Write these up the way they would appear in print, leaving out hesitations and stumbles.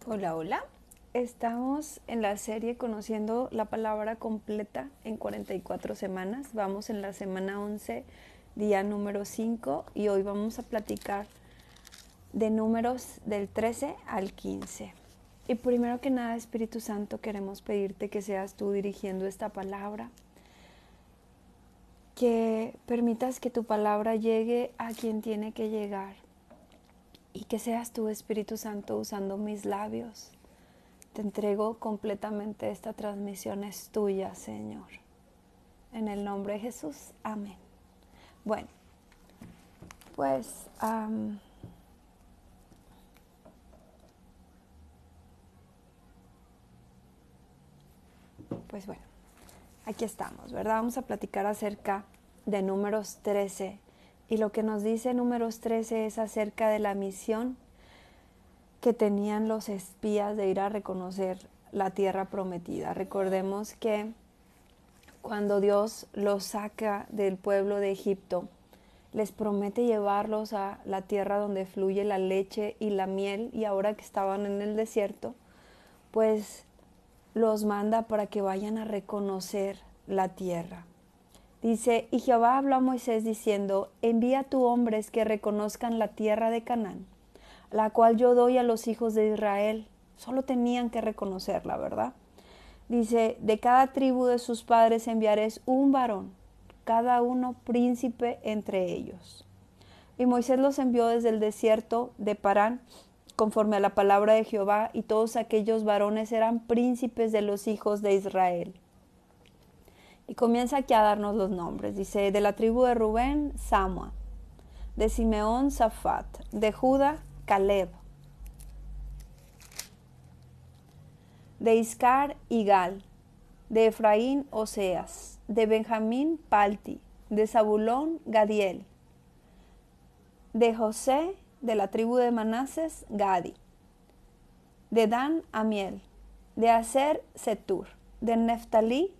Hola, hola. Estamos en la serie conociendo la palabra completa en 44 semanas. Vamos en la semana 11, día número 5, y hoy vamos a platicar de números del 13 al 15. Y primero que nada, Espíritu Santo, queremos pedirte que seas tú dirigiendo esta palabra, que permitas que tu palabra llegue a quien tiene que llegar y que seas tú, Espíritu Santo, usando mis labios. Te entrego completamente esta transmisión, es tuya, Señor. En el nombre de Jesús, amén. Bueno, pues, bueno, aquí estamos, ¿verdad? Vamos a platicar acerca de Números 13. Y lo que nos dice Números 13 es acerca de la misión que tenían los espías de ir a reconocer la tierra prometida. Recordemos que cuando Dios los saca del pueblo de Egipto, les promete llevarlos a la tierra donde fluye la leche y la miel, y ahora que estaban en el desierto, pues los manda para que vayan a reconocer la tierra. Dice, y Jehová habló a Moisés diciendo, envía a tus hombres que reconozcan la tierra de Canaán, la cual yo doy a los hijos de Israel. Solo tenían que reconocerla, ¿verdad? Dice, de cada tribu de sus padres enviaréis un varón, cada uno príncipe entre ellos. Y Moisés los envió desde el desierto de Parán, conforme a la palabra de Jehová, y todos aquellos varones eran príncipes de los hijos de Israel. Y comienza aquí a darnos los nombres. Dice, de la tribu de Rubén, Samua, de Simeón, Safat, de Judá, Caleb, de Iscar, Igal, de Efraín, Oseas, de Benjamín, Palti, de Zabulón, Gadiel, de José, de la tribu de Manases, Gadi, de Dan, Amiel, de Aser, Setur, de Neftalí,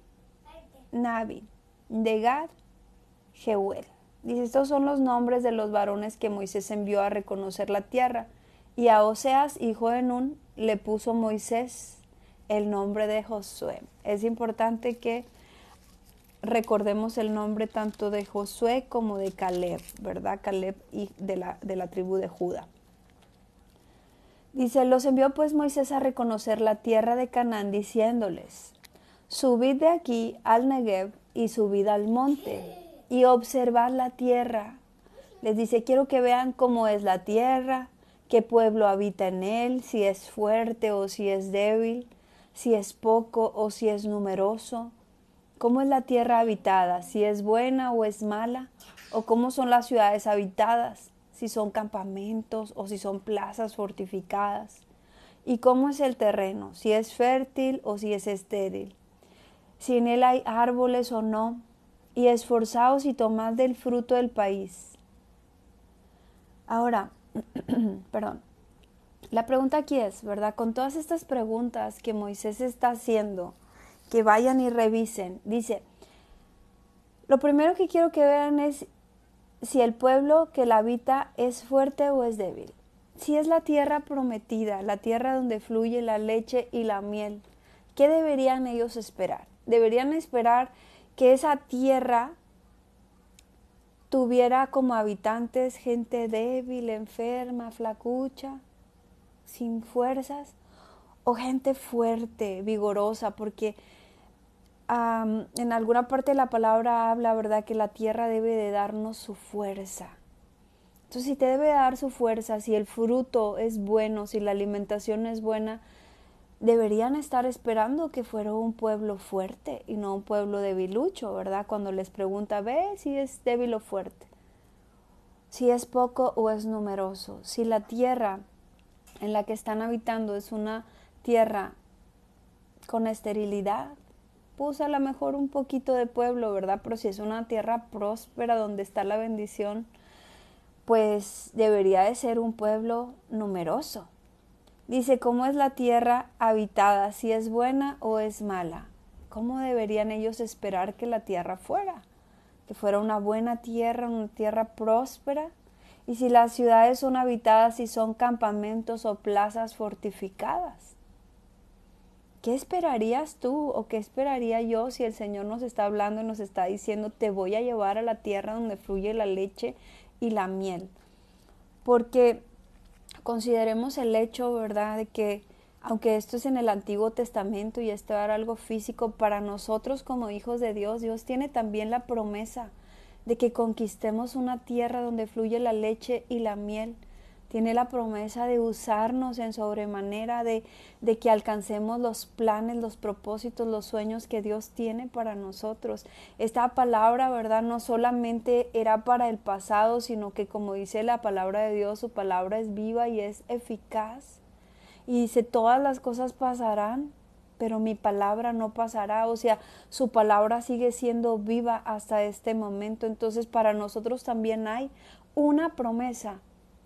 Nabi, de Gad, Jeuel. Dice, estos son los nombres de los varones que Moisés envió a reconocer la tierra. Y a Oseas, hijo de Nun, le puso Moisés el nombre de Josué. Es importante que recordemos el nombre tanto de Josué como de Caleb, ¿verdad? Caleb y de la tribu de Judá. Dice, los envió pues Moisés a reconocer la tierra de Canaán, diciéndoles, subid de aquí al Negev y subid al monte y observad la tierra. Les dice, quiero que vean cómo es la tierra, qué pueblo habita en él, si es fuerte o si es débil, si es poco o si es numeroso, cómo es la tierra habitada, si es buena o es mala, o cómo son las ciudades habitadas, si son campamentos o si son plazas fortificadas, y cómo es el terreno, si es fértil o si es estéril, si en él hay árboles o no, y esforzaos y tomad del fruto del país. Ahora, perdón, la pregunta aquí es, ¿verdad? Con todas estas preguntas que Moisés está haciendo, que vayan y revisen, dice, lo primero que quiero que vean es si el pueblo que la habita es fuerte o es débil. Si es la tierra prometida, la tierra donde fluye la leche y la miel, ¿qué deberían ellos esperar? Deberían esperar que esa tierra tuviera como habitantes gente débil, enferma, flacucha, sin fuerzas, o gente fuerte, vigorosa, porque en alguna parte de la palabra habla, ¿verdad?, que la tierra debe de darnos su fuerza. Entonces, si te debe dar su fuerza, si el fruto es bueno, si la alimentación es buena, deberían estar esperando que fuera un pueblo fuerte y no un pueblo debilucho, ¿verdad? Cuando les pregunta, ve si es débil o fuerte, si es poco o es numeroso, si la tierra en la que están habitando es una tierra con esterilidad, pues a lo mejor un poquito de pueblo, ¿verdad? Pero si es una tierra próspera donde está la bendición, pues debería de ser un pueblo numeroso. Dice, ¿cómo es la tierra habitada? Si es buena o es mala. ¿Cómo deberían ellos esperar que la tierra fuera? Que fuera una buena tierra, una tierra próspera. y si las ciudades son habitadas y son campamentos o plazas fortificadas. ¿Qué esperarías tú o qué esperaría yo si el Señor nos está hablando y nos está diciendo, te voy a llevar a la tierra donde fluye la leche y la miel? Porque consideremos el hecho, ¿verdad?, de que aunque esto es en el Antiguo Testamento y esto era algo físico, para nosotros como hijos de Dios, Dios tiene también la promesa de que conquistemos una tierra donde fluye la leche y la miel. Tiene la promesa de usarnos en sobremanera, de que alcancemos los planes, los propósitos, los sueños que Dios tiene para nosotros. Esta palabra, ¿verdad?, no solamente era para el pasado, sino que, como dice la palabra de Dios, su palabra es viva y es eficaz. Y dice, todas las cosas pasarán, pero mi palabra no pasará. O sea, su palabra sigue siendo viva hasta este momento. Entonces, para nosotros también hay una promesa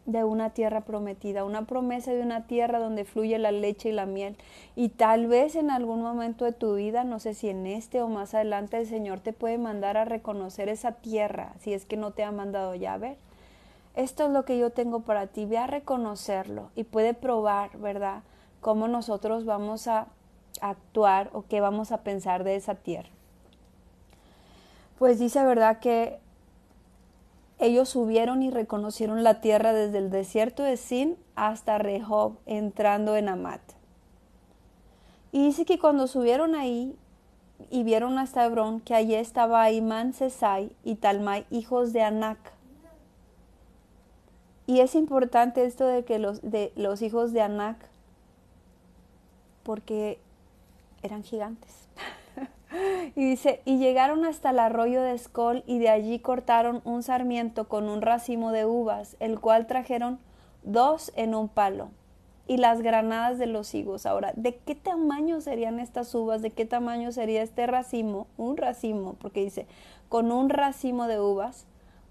de una tierra prometida, una promesa de una tierra donde fluye la leche y la miel. Y tal vez en algún momento de tu vida, no sé si en este o más adelante, el Señor te puede mandar a reconocer esa tierra, si es que no te ha mandado ya a ver. Esto es lo que yo tengo para ti, ve a reconocerlo y puede probar, ¿verdad?, cómo nosotros vamos a actuar o qué vamos a pensar de esa tierra. Pues dice, ¿verdad?, que ellos subieron y reconocieron la tierra desde el desierto de Sin hasta Rehob, entrando en Amat. Y dice que cuando subieron ahí y vieron hasta Hebrón, que allí estaba Ahimán, Sesai y Talmai, hijos de Anac. Y es importante esto de que los hijos de Anac, porque eran gigantes. Y dice, y llegaron hasta el arroyo de Escol, y de allí cortaron un sarmiento con un racimo de uvas, el cual trajeron 2 en un palo, y las granadas de los higos. Ahora, ¿de qué tamaño serían estas uvas? ¿De qué tamaño sería este racimo? Un racimo, porque dice, con un racimo de uvas,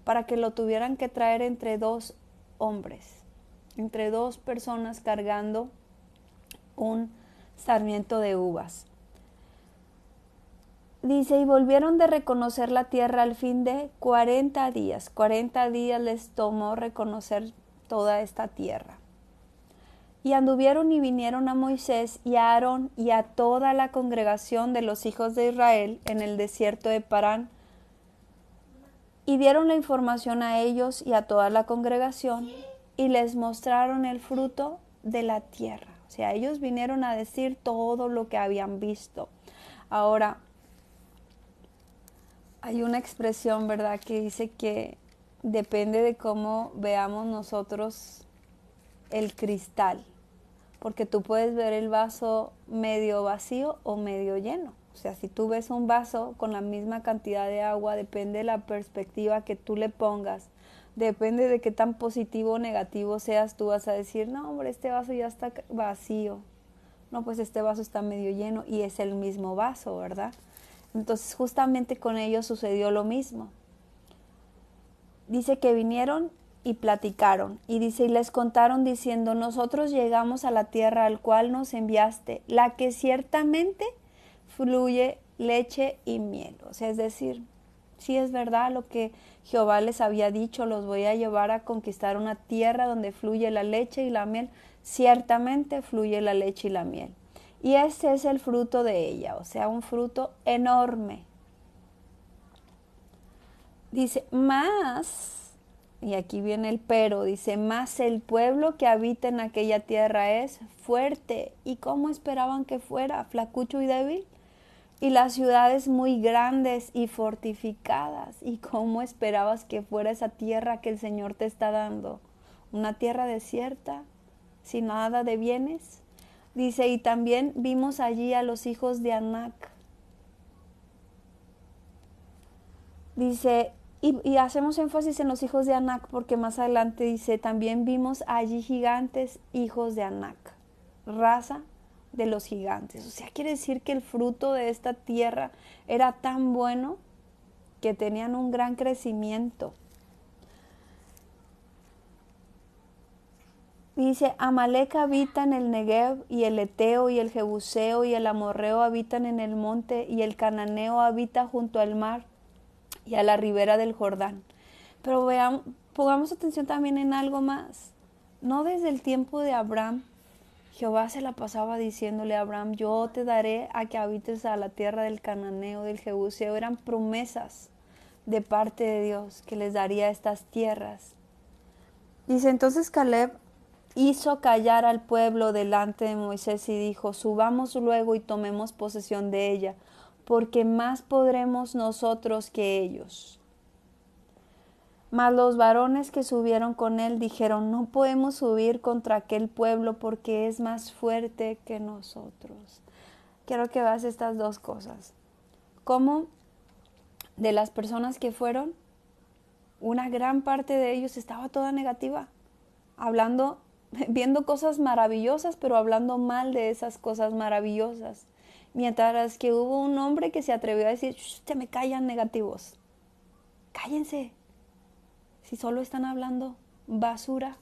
para que lo tuvieran que traer entre 2 hombres, entre 2 personas cargando un sarmiento de uvas. Dice, y volvieron de reconocer la tierra al fin de 40 días. 40 días les tomó reconocer toda esta tierra. Y anduvieron y vinieron a Moisés y a Aarón y a toda la congregación de los hijos de Israel en el desierto de Parán. Y dieron la información a ellos y a toda la congregación y les mostraron el fruto de la tierra. O sea, ellos vinieron a decir todo lo que habían visto. Ahora, hay una expresión, ¿verdad?, que dice que depende de cómo veamos nosotros el cristal, porque tú puedes ver el vaso medio vacío o medio lleno. O sea, si tú ves un vaso con la misma cantidad de agua, depende de la perspectiva que tú le pongas, depende de qué tan positivo o negativo seas, tú vas a decir, no, hombre, este vaso ya está vacío. No, pues este vaso está medio lleno y es el mismo vaso, ¿verdad? Entonces justamente con ellos sucedió lo mismo. Dice que vinieron y platicaron, y dice, y les contaron diciendo, nosotros llegamos a la tierra al cual nos enviaste, la que ciertamente fluye leche y miel. O sea, es decir, sí es verdad lo que Jehová les había dicho, los voy a llevar a conquistar una tierra donde fluye la leche y la miel, ciertamente fluye la leche y la miel. Y este es el fruto de ella, o sea, un fruto enorme. Dice, más, y aquí viene el pero, dice, más el pueblo que habita en aquella tierra es fuerte. ¿Y cómo esperaban que fuera? Flacucho y débil. Y las ciudades muy grandes y fortificadas. ¿Y cómo esperabas que fuera esa tierra que el Señor te está dando? Una tierra desierta, sin nada de bienes. Dice, y también vimos allí a los hijos de Anac. Dice, y hacemos énfasis en los hijos de Anac porque más adelante dice, también vimos allí gigantes, hijos de Anac, raza de los gigantes. O sea, quiere decir que el fruto de esta tierra era tan bueno que tenían un gran crecimiento. Dice, Amalec habita en el Negev, y el Eteo y el Jebuseo y el Amorreo habitan en el monte, y el Cananeo habita junto al mar y a la ribera del Jordán. Pero vean, pongamos atención también en algo más. No desde el tiempo de Abraham, Jehová se la pasaba diciéndole a Abraham, yo te daré a que habites a la tierra del cananeo, del jebuseo. Eran promesas de parte de Dios que les daría estas tierras. Dice, entonces Caleb hizo callar al pueblo delante de Moisés y dijo, subamos luego y tomemos posesión de ella, porque más podremos nosotros que ellos. Mas los varones que subieron con él dijeron, no podemos subir contra aquel pueblo porque es más fuerte que nosotros. Quiero que veas estas dos cosas. Cómo de las personas que fueron, una gran parte de ellos estaba toda negativa, hablando, viendo cosas maravillosas, pero hablando mal de esas cosas maravillosas. Mientras que hubo un hombre que se atrevió a decir, se me callan negativos. Cállense. Si solo están hablando basura.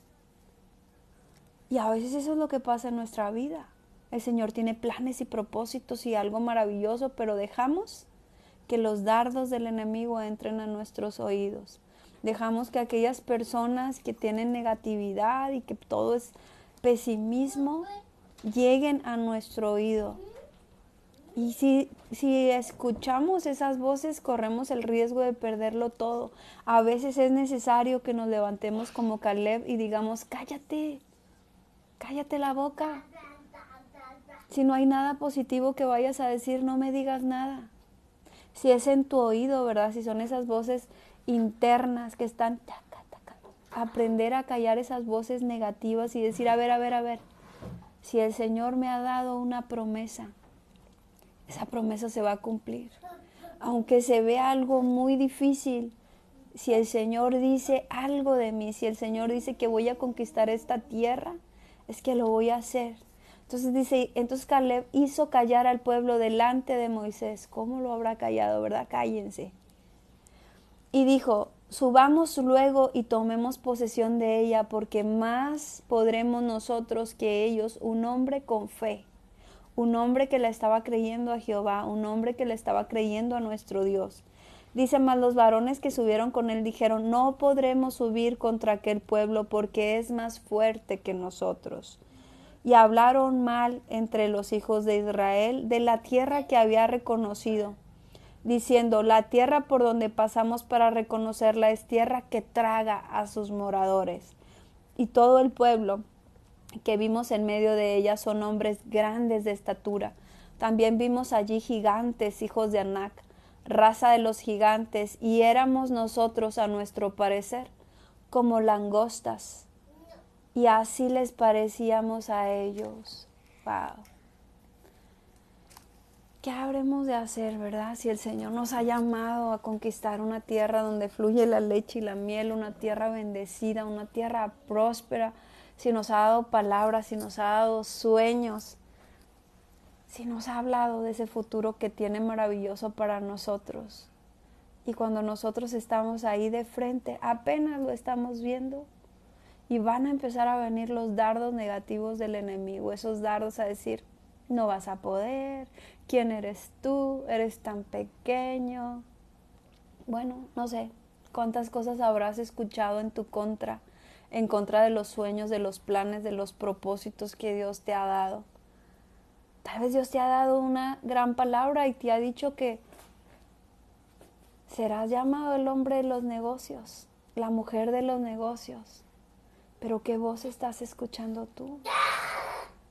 Y a veces eso es lo que pasa en nuestra vida. El Señor tiene planes y propósitos y algo maravilloso, pero dejamos que los dardos del enemigo entren a nuestros oídos. Dejamos que aquellas personas que tienen negatividad y que todo es pesimismo lleguen a nuestro oído. Y si escuchamos esas voces, corremos el riesgo de perderlo todo. A veces es necesario que nos levantemos como Caleb y digamos, cállate, cállate la boca. Si no hay nada positivo que vayas a decir, no me digas nada. Si es en tu oído, ¿verdad? Si son esas voces internas que están, aprender a callar esas voces negativas y decir, a ver, si el Señor me ha dado una promesa, esa promesa se va a cumplir. Aunque se vea algo muy difícil, si el Señor dice algo de mí, si el Señor dice que voy a conquistar esta tierra, es que lo voy a hacer. Entonces dice, entonces Caleb hizo callar al pueblo delante de Moisés. ¿Cómo lo habrá callado, verdad? Cállense. Y dijo, subamos luego y tomemos posesión de ella, porque más podremos nosotros que ellos, un hombre con fe. Un hombre que le estaba creyendo a Jehová, un hombre que le estaba creyendo a nuestro Dios. Dice, mas los varones que subieron con él dijeron, no podremos subir contra aquel pueblo porque es más fuerte que nosotros. Y hablaron mal entre los hijos de Israel de la tierra que había reconocido, diciendo, la tierra por donde pasamos para reconocerla es tierra que traga a sus moradores. Y todo el pueblo que vimos en medio de ella son hombres grandes de estatura. También vimos allí gigantes, hijos de Anac, raza de los gigantes, y éramos nosotros, a nuestro parecer, como langostas, y así les parecíamos a ellos. Wow. ¿Qué habremos de hacer, verdad? Si el Señor nos ha llamado a conquistar una tierra donde fluye la leche y la miel, una tierra bendecida, una tierra próspera, si nos ha dado palabras, si nos ha dado sueños, si nos ha hablado de ese futuro que tiene maravilloso para nosotros. Y cuando nosotros estamos ahí de frente, apenas lo estamos viendo, y van a empezar a venir los dardos negativos del enemigo, esos dardos a decir, no vas a poder, ¿quién eres tú? Eres tan pequeño. Bueno, no sé cuántas cosas habrás escuchado en tu contra, en contra de los sueños, de los planes, de los propósitos que Dios te ha dado. Tal vez Dios te ha dado una gran palabra y te ha dicho que serás llamado el hombre de los negocios, la mujer de los negocios. Pero ¿qué voz estás escuchando tú?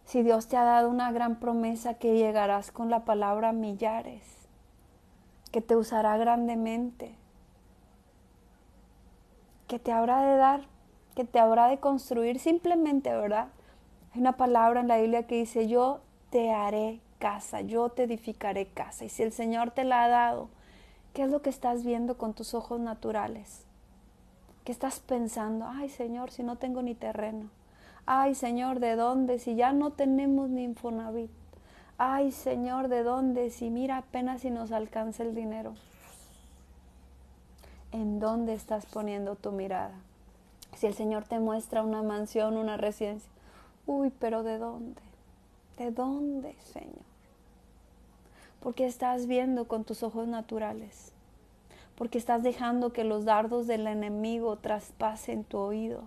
Si Dios te ha dado una gran promesa que llegarás con la palabra a millares, que te usará grandemente, que te habrá de dar, que te habrá de construir simplemente, ¿verdad? Hay una palabra en la Biblia que dice, yo te haré casa, yo te edificaré casa. Y si el Señor te la ha dado, ¿qué es lo que estás viendo con tus ojos naturales? ¿Qué estás pensando? Ay, Señor, si no tengo ni terreno. Ay, Señor, ¿de dónde? Si ya no tenemos ni Infonavit. Ay, Señor, ¿de dónde? Si mira apenas si nos alcanza el dinero. ¿En dónde estás poniendo tu mirada? Si el Señor te muestra una mansión, una residencia. Uy, pero ¿de dónde? ¿De dónde, Señor? Porque estás viendo con tus ojos naturales. porque estás dejando que los dardos del enemigo traspasen tu oído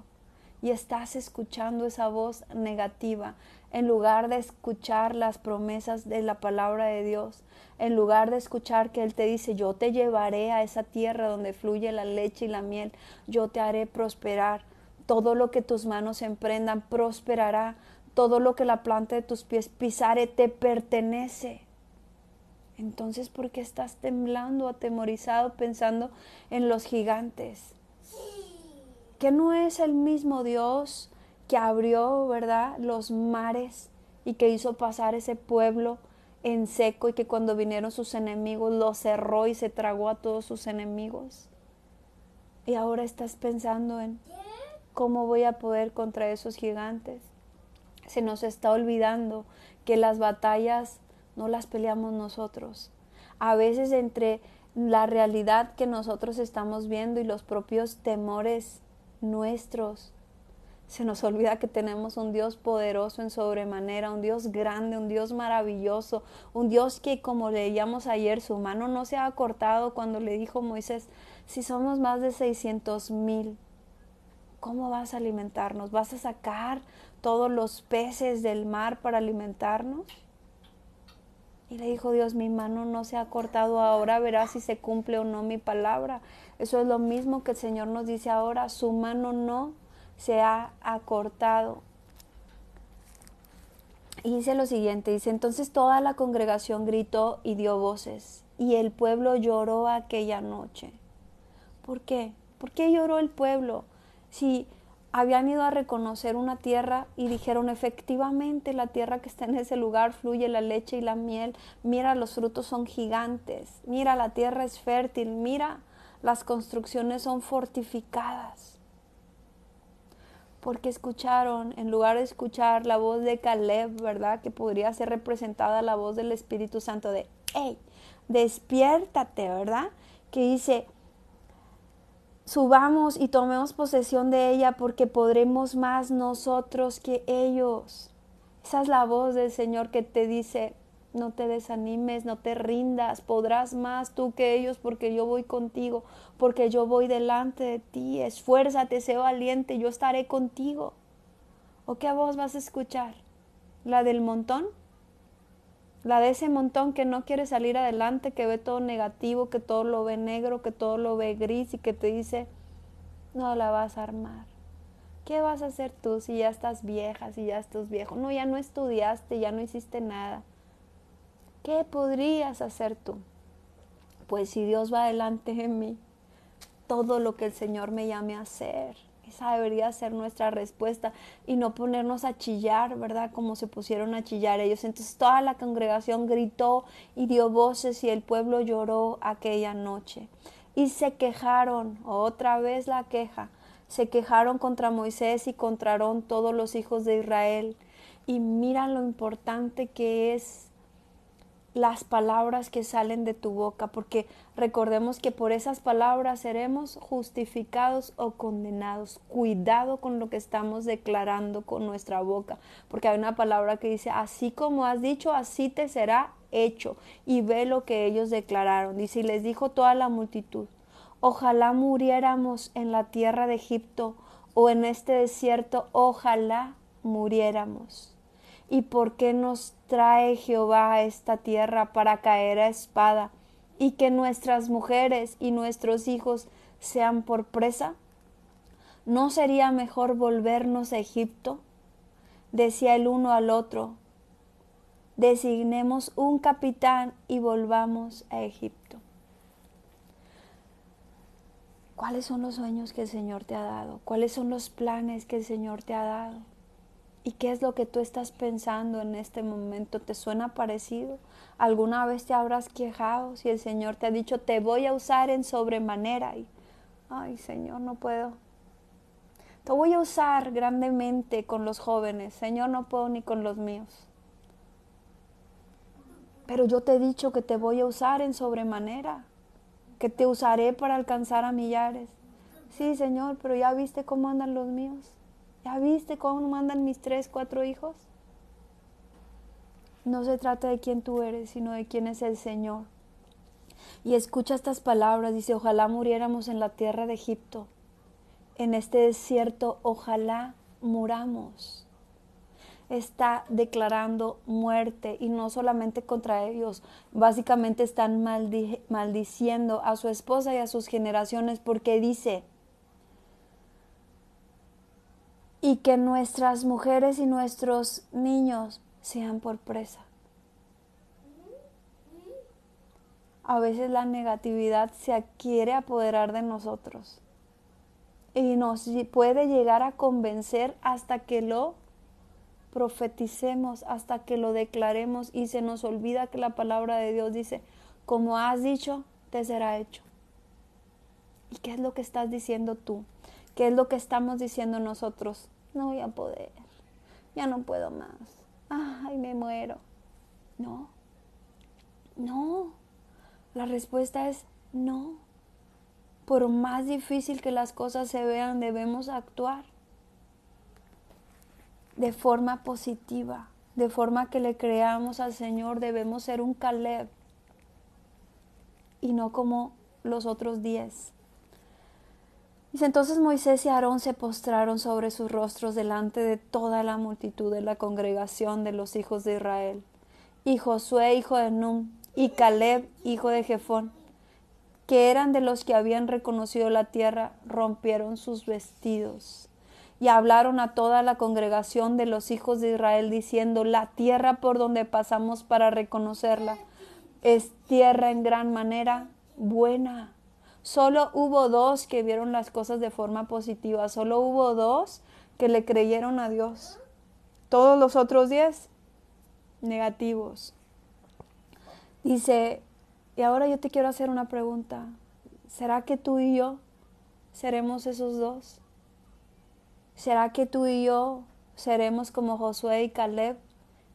y estás escuchando esa voz negativa en lugar de escuchar las promesas de la palabra de Dios, en lugar de escuchar que Él te dice, yo te llevaré a esa tierra donde fluye la leche y la miel, yo te haré prosperar, todo lo que tus manos emprendan prosperará, todo lo que la planta de tus pies pisare te pertenece. Entonces, ¿por qué estás temblando, atemorizado, pensando en los gigantes? Que no es el mismo Dios que abrió, ¿verdad?, los mares y que hizo pasar ese pueblo en seco y que cuando vinieron sus enemigos lo cerró y se tragó a todos sus enemigos. Y ahora estás pensando en cómo voy a poder contra esos gigantes. Se nos está olvidando que las batallas no las peleamos nosotros. A veces entre la realidad que nosotros estamos viendo y los propios temores nuestros, se nos olvida que tenemos un Dios poderoso en sobremanera, un Dios grande, un Dios maravilloso, un Dios que, como leíamos ayer, su mano no se ha cortado cuando le dijo Moisés, si somos más de 600,000, ¿cómo vas a alimentarnos? ¿Vas a sacar todos los peces del mar para alimentarnos? Y le dijo Dios, mi mano no se ha cortado, ahora verás si se cumple o no mi palabra. Eso es lo mismo que el Señor nos dice ahora, su mano no se ha acortado. Y dice lo siguiente, dice, entonces toda la congregación gritó y dio voces, y el pueblo lloró aquella noche. ¿Por qué? ¿Por qué lloró el pueblo? Si habían ido a reconocer una tierra y dijeron, efectivamente la tierra que está en ese lugar fluye la leche y la miel, mira, los frutos son gigantes, mira, la tierra es fértil, mira, las construcciones son fortificadas. Porque escucharon, en lugar de escuchar la voz de Caleb, ¿verdad?, que podría ser representada la voz del Espíritu Santo de, hey, despiértate, ¿verdad?, que dice, subamos y tomemos posesión de ella porque podremos más nosotros que ellos. Esa es la voz del Señor que te dice, no te desanimes, no te rindas, podrás más tú que ellos porque yo voy contigo, porque yo voy delante de ti, esfuérzate, sé valiente, yo estaré contigo. ¿O qué voz vas a escuchar? ¿La del montón? La de ese montón que no quiere salir adelante, que ve todo negativo, que todo lo ve negro, que todo lo ve gris y que te dice, no la vas a armar. ¿Qué vas a hacer tú si ya estás vieja, si ya estás viejo? No, ya no estudiaste, ya no hiciste nada. ¿Qué podrías hacer tú? Pues si Dios va delante de mí, todo lo que el Señor me llame a hacer. Esa debería ser nuestra respuesta y no ponernos a chillar, ¿verdad? Como se pusieron a chillar ellos. Entonces toda la congregación gritó y dio voces y el pueblo lloró aquella noche. Y se quejaron, otra vez la queja, se quejaron contra Moisés y contra Aarón todos los hijos de Israel. Y mira lo importante que es las palabras que salen de tu boca, porque recordemos que por esas palabras seremos justificados o condenados. Cuidado con lo que estamos declarando con nuestra boca, porque hay una palabra que dice, así como has dicho, así te será hecho. Y ve lo que ellos declararon. Dice, y les dijo toda la multitud, ojalá muriéramos en la tierra de Egipto o en este desierto, ojalá muriéramos. ¿Y por qué nos trae Jehová a esta tierra para caer a espada y que nuestras mujeres y nuestros hijos sean por presa? ¿No sería mejor volvernos a Egipto? Decía el uno al otro, designemos un capitán y volvamos a Egipto. ¿Cuáles son los sueños que el Señor te ha dado? ¿Cuáles son los planes que el Señor te ha dado? ¿Y qué es lo que tú estás pensando en este momento? ¿Te suena parecido? ¿Alguna vez te habrás quejado si el Señor te ha dicho, te voy a usar en sobremanera? Y, ay, Señor, no puedo. Te voy a usar grandemente con los jóvenes. Señor, no puedo ni con los míos. Pero yo te he dicho que te voy a usar en sobremanera, que te usaré para alcanzar a millares. Sí, Señor, pero ya viste cómo andan los míos. ¿Ya viste cómo mandan mis 3, 4 hijos? No se trata de quién tú eres, sino de quién es el Señor. Y escucha estas palabras, dice, ojalá muriéramos en la tierra de Egipto, en este desierto, ojalá muramos. Está declarando muerte y no solamente contra ellos, básicamente están maldiciendo a su esposa y a sus generaciones porque dice, y que nuestras mujeres y nuestros niños sean por presa. A veces la negatividad se quiere apoderar de nosotros y nos puede llegar a convencer hasta que lo profeticemos, hasta que lo declaremos y se nos olvida que la palabra de Dios dice, como has dicho, te será hecho. ¿Y qué es lo que estás diciendo tú? ¿Qué es lo que estamos diciendo nosotros? No voy a poder, ya no puedo más, ay, me muero. No, no, la respuesta es no. Por más difícil que las cosas se vean, debemos actuar de forma positiva, de forma que le creamos al Señor. Debemos ser un Caleb y no como los otros 10. Dice, entonces Moisés y Aarón se postraron sobre sus rostros delante de toda la multitud de la congregación de los hijos de Israel. Y Josué, hijo de Nun, y Caleb, hijo de Jefón, que eran de los que habían reconocido la tierra, rompieron sus vestidos. Y hablaron a toda la congregación de los hijos de Israel, diciendo, la tierra por donde pasamos para reconocerla es tierra en gran manera buena. Solo hubo 2 que vieron las cosas de forma positiva. Solo hubo 2 que le creyeron a Dios. Todos los otros 10, negativos. Dice, y ahora yo te quiero hacer una pregunta. ¿Será que tú y yo seremos esos 2? ¿Será que tú y yo seremos como Josué y Caleb?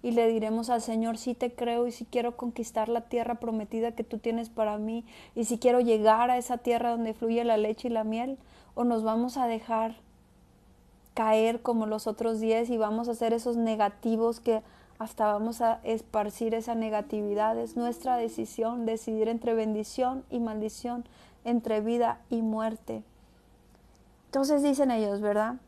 Y le diremos al Señor, sí te creo y sí quiero conquistar la tierra prometida que tú tienes para mí y sí quiero llegar a esa tierra donde fluye la leche y la miel, o nos vamos a dejar caer como los otros 10 y vamos a ser esos negativos que hasta vamos a esparcir esa negatividad. Es nuestra decisión decidir entre bendición y maldición, entre vida y muerte. Entonces dicen ellos, ¿verdad?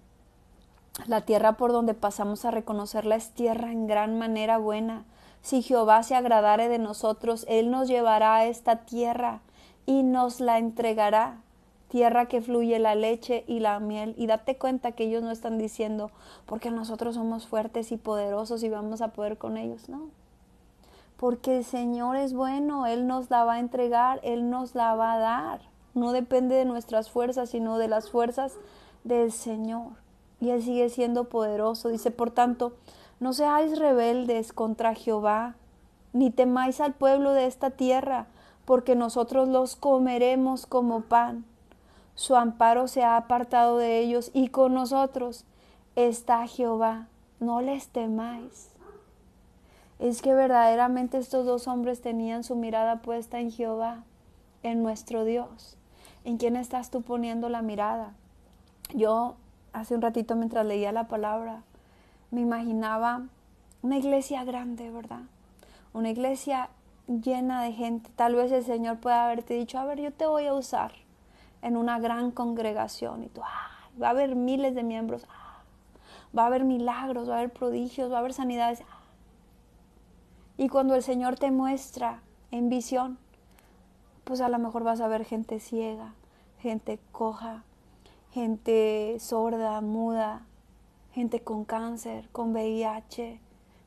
La tierra por donde pasamos a reconocerla es tierra en gran manera buena. Si Jehová se agradare de nosotros, Él nos llevará a esta tierra y nos la entregará. Tierra que fluye la leche y la miel. Y date cuenta que ellos no están diciendo, porque nosotros somos fuertes y poderosos y vamos a poder con ellos. No. Porque el Señor es bueno, Él nos la va a entregar, Él nos la va a dar. No depende de nuestras fuerzas, sino de las fuerzas del Señor. Y Él sigue siendo poderoso. Dice, por tanto, no seáis rebeldes contra Jehová, ni temáis al pueblo de esta tierra, porque nosotros los comeremos como pan. Su amparo se ha apartado de ellos, y con nosotros está Jehová. No les temáis. Es que verdaderamente estos 2 hombres tenían su mirada puesta en Jehová, en nuestro Dios. ¿En quién estás tú poniendo la mirada? Yo hace un ratito mientras leía la palabra, me imaginaba una iglesia grande, ¿verdad? Una iglesia llena de gente. Tal vez el Señor pueda haberte dicho, a ver, yo te voy a usar en una gran congregación. Y tú, va a haber miles de miembros. Va a haber milagros, va a haber prodigios, va a haber sanidades. Y cuando el Señor te muestra en visión, pues a lo mejor vas a ver gente ciega, gente coja, gente sorda, muda, gente con cáncer, con VIH,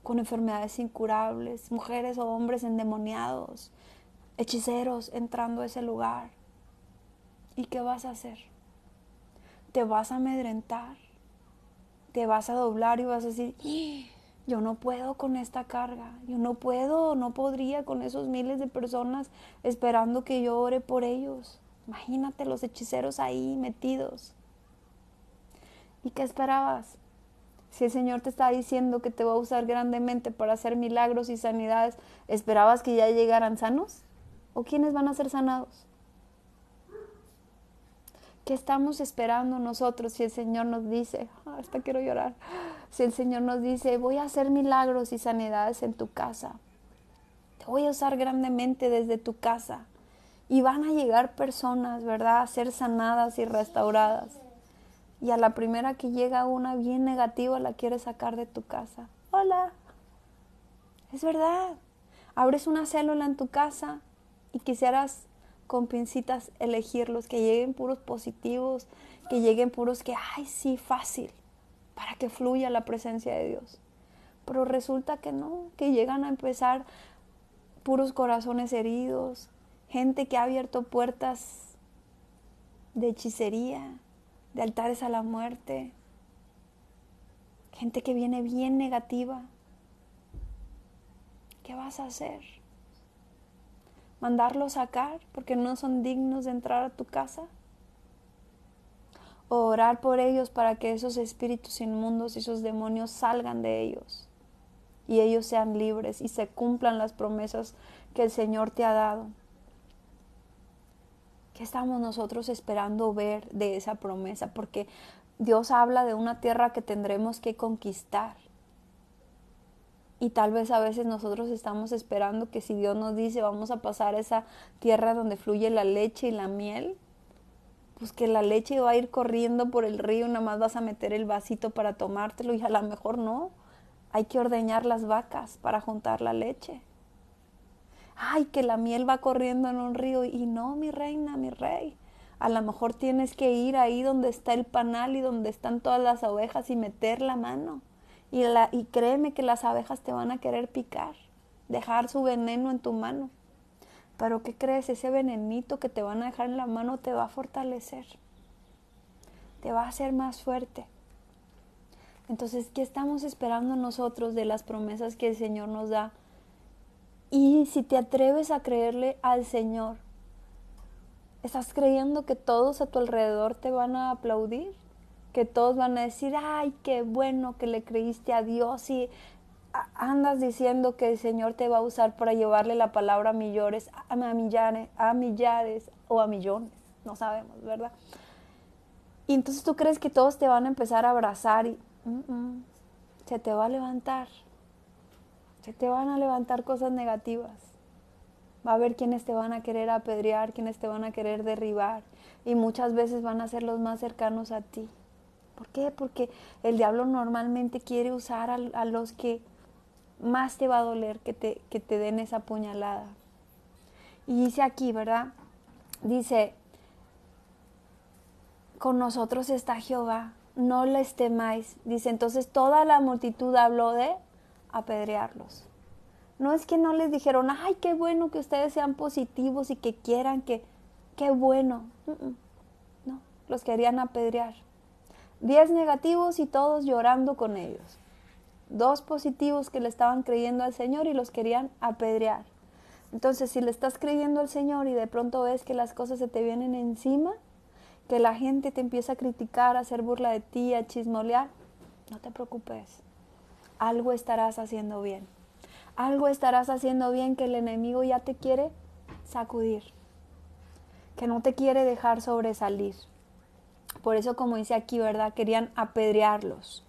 con enfermedades incurables, mujeres o hombres endemoniados, hechiceros entrando a ese lugar. ¿Y qué vas a hacer? Te vas a amedrentar, te vas a doblar y vas a decir, yo no puedo con esta carga, yo no puedo, no podría con esos miles de personas esperando que yo ore por ellos. Imagínate los hechiceros ahí metidos. ¿Y qué esperabas? Si el Señor te está diciendo que te va a usar grandemente para hacer milagros y sanidades, ¿esperabas que ya llegaran sanos? ¿O quiénes van a ser sanados? ¿Qué estamos esperando nosotros si el Señor nos dice, hasta quiero llorar, si el Señor nos dice, voy a hacer milagros y sanidades en tu casa, te voy a usar grandemente desde tu casa? Y van a llegar personas, ¿verdad?, a ser sanadas y restauradas. Y a la primera que llega una bien negativa la quieres sacar de tu casa. Hola. Es verdad. Abres una célula en tu casa y quisieras con pincitas elegirlos, que lleguen puros positivos, que lleguen puros que, ay, sí, fácil, para que fluya la presencia de Dios. Pero resulta que no, que llegan a empezar puros corazones heridos, gente que ha abierto puertas de hechicería, de altares a la muerte, gente que viene bien negativa. ¿Qué vas a hacer? ¿Mandarlos sacar porque no son dignos de entrar a tu casa? ¿O orar por ellos para que esos espíritus inmundos y esos demonios salgan de ellos y ellos sean libres y se cumplan las promesas que el Señor te ha dado? ¿Qué estamos nosotros esperando ver de esa promesa? Porque Dios habla de una tierra que tendremos que conquistar. Y tal vez a veces nosotros estamos esperando que si Dios nos dice vamos a pasar esa tierra donde fluye la leche y la miel, pues que la leche va a ir corriendo por el río, nada más vas a meter el vasito para tomártelo y a lo mejor no. Hay que ordeñar las vacas para juntar la leche. Ay, que la miel va corriendo en un río y no, mi reina, mi rey. A lo mejor tienes que ir ahí donde está el panal y donde están todas las ovejas y meter la mano. Y créeme que las abejas te van a querer picar, dejar su veneno en tu mano. Pero ¿qué crees? Ese venenito que te van a dejar en la mano te va a fortalecer, te va a hacer más fuerte. Entonces, ¿qué estamos esperando nosotros de las promesas que el Señor nos da? Y si te atreves a creerle al Señor, ¿estás creyendo que todos a tu alrededor te van a aplaudir? Que todos van a decir, ay, qué bueno que le creíste a Dios y andas diciendo que el Señor te va a usar para llevarle la palabra a millares o a millones, no sabemos, ¿verdad? Y entonces tú crees que todos te van a empezar a abrazar y se te va a levantar, se te van a levantar cosas negativas. Va a haber quienes te van a querer apedrear, quienes te van a querer derribar y muchas veces van a ser los más cercanos a ti. ¿Por qué? Porque el diablo normalmente quiere usar a los que más te va a doler que te den esa puñalada. Y dice aquí, ¿verdad? Dice, con nosotros está Jehová, no les temáis. Dice, entonces toda la multitud habló de apedrearlos. No es que no les dijeron, ay, qué bueno que ustedes sean positivos y que quieran que, qué bueno. No, los querían apedrear. 10 negativos y todos llorando con ellos. 2 positivos que le estaban creyendo al Señor y los querían apedrear. Entonces, si le estás creyendo al Señor y de pronto ves que las cosas se te vienen encima, que la gente te empieza a criticar, a hacer burla de ti, a chismolear, no te preocupes. Algo estarás haciendo bien. Algo estarás haciendo bien que el enemigo ya te quiere sacudir, que no te quiere dejar sobresalir. Por eso, como dice aquí, ¿verdad? Querían apedrearlos.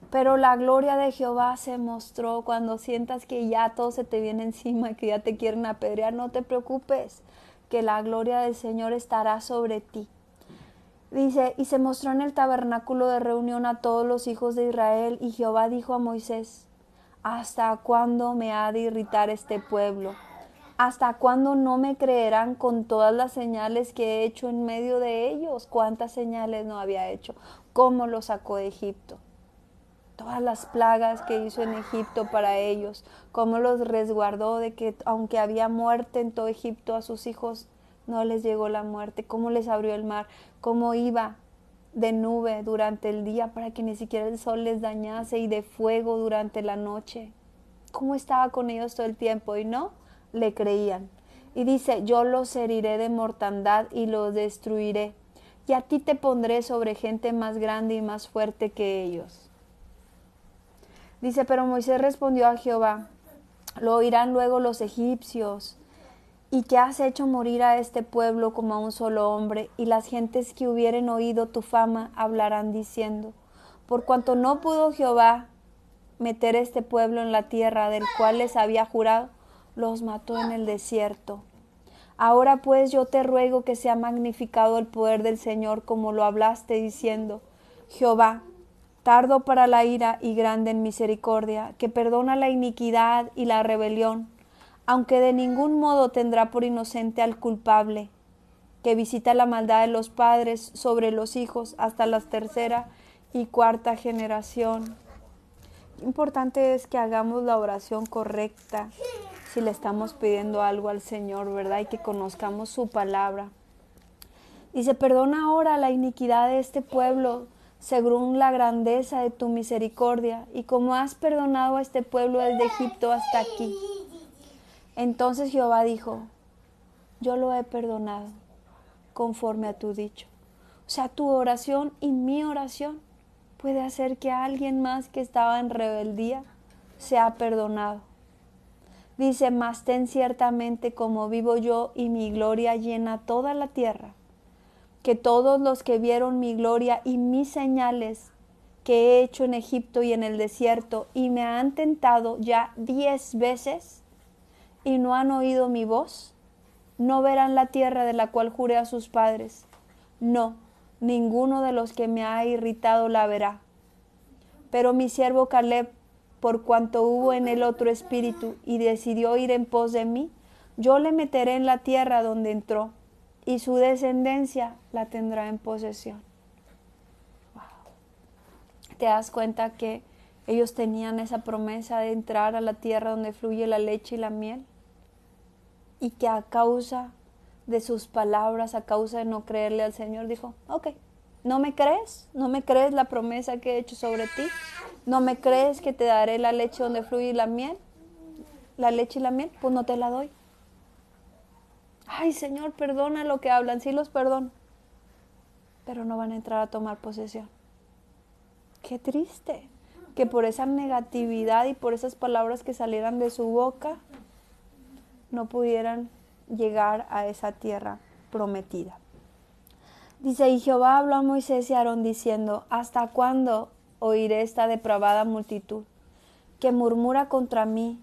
Pero la gloria de Jehová se mostró. Cuando sientas que ya todo se te viene encima, que ya te quieren apedrear, no te preocupes, que la gloria del Señor estará sobre ti. Dice, y se mostró en el tabernáculo de reunión a todos los hijos de Israel, y Jehová dijo a Moisés, ¿hasta cuándo me ha de irritar este pueblo? ¿Hasta cuándo no me creerán con todas las señales que he hecho en medio de ellos? ¿Cuántas señales no había hecho? ¿Cómo los sacó de Egipto? Todas las plagas que hizo en Egipto para ellos, cómo los resguardó de que aunque había muerte en todo Egipto, a sus hijos no les llegó la muerte, cómo les abrió el mar, cómo iba de nube durante el día para que ni siquiera el sol les dañase y de fuego durante la noche. Cómo estaba con ellos todo el tiempo y no le creían. Y dice, yo los heriré de mortandad y los destruiré, y a ti te pondré sobre gente más grande y más fuerte que ellos. Dice, pero Moisés respondió a Jehová, lo oirán luego los egipcios, y que has hecho morir a este pueblo como a un solo hombre, y las gentes que hubieren oído tu fama hablarán diciendo, por cuanto no pudo Jehová meter este pueblo en la tierra del cual les había jurado, los mató en el desierto. Ahora pues yo te ruego que sea magnificado el poder del Señor, como lo hablaste diciendo: Jehová, tardo para la ira y grande en misericordia, que perdona la iniquidad y la rebelión, aunque de ningún modo tendrá por inocente al culpable, que visita la maldad de los padres sobre los hijos hasta la tercera y cuarta generación. Importante es que hagamos la oración correcta si le estamos pidiendo algo al Señor, ¿verdad? Y que conozcamos su palabra. Dice: perdona ahora la iniquidad de este pueblo según la grandeza de tu misericordia, y como has perdonado a este pueblo desde Egipto hasta aquí. Entonces Jehová dijo: yo lo he perdonado conforme a tu dicho. O sea, tu oración y mi oración puede hacer que alguien más que estaba en rebeldía sea perdonado. Dice: mas ten ciertamente como vivo yo y mi gloria llena toda la tierra, que todos los que vieron mi gloria y mis señales que he hecho en Egipto y en el desierto, y me han tentado ya 10 veces, y no han oído mi voz, no verán la tierra de la cual juré a sus padres. No, ninguno de los que me ha irritado la verá. Pero mi siervo Caleb, por cuanto hubo en él otro espíritu y decidió ir en pos de mí, yo le meteré en la tierra donde entró, y su descendencia la tendrá en posesión. Wow. ¿Te das cuenta que ellos tenían esa promesa de entrar a la tierra donde fluye la leche y la miel? Y que a causa de sus palabras, a causa de no creerle al Señor, dijo: ok, ¿no me crees? ¿No me crees la promesa que he hecho sobre ti? ¿No me crees que te daré la leche donde fluye la miel? La leche y la miel, pues no te la doy. Ay, Señor, perdona lo que hablan, sí los perdono, pero no van a entrar a tomar posesión. Qué triste que por esa negatividad y por esas palabras que salieran de su boca no pudieran llegar a esa tierra prometida. Dice: y Jehová habló a Moisés y a Aarón diciendo: ¿hasta cuándo oiré esta depravada multitud que murmura contra mí,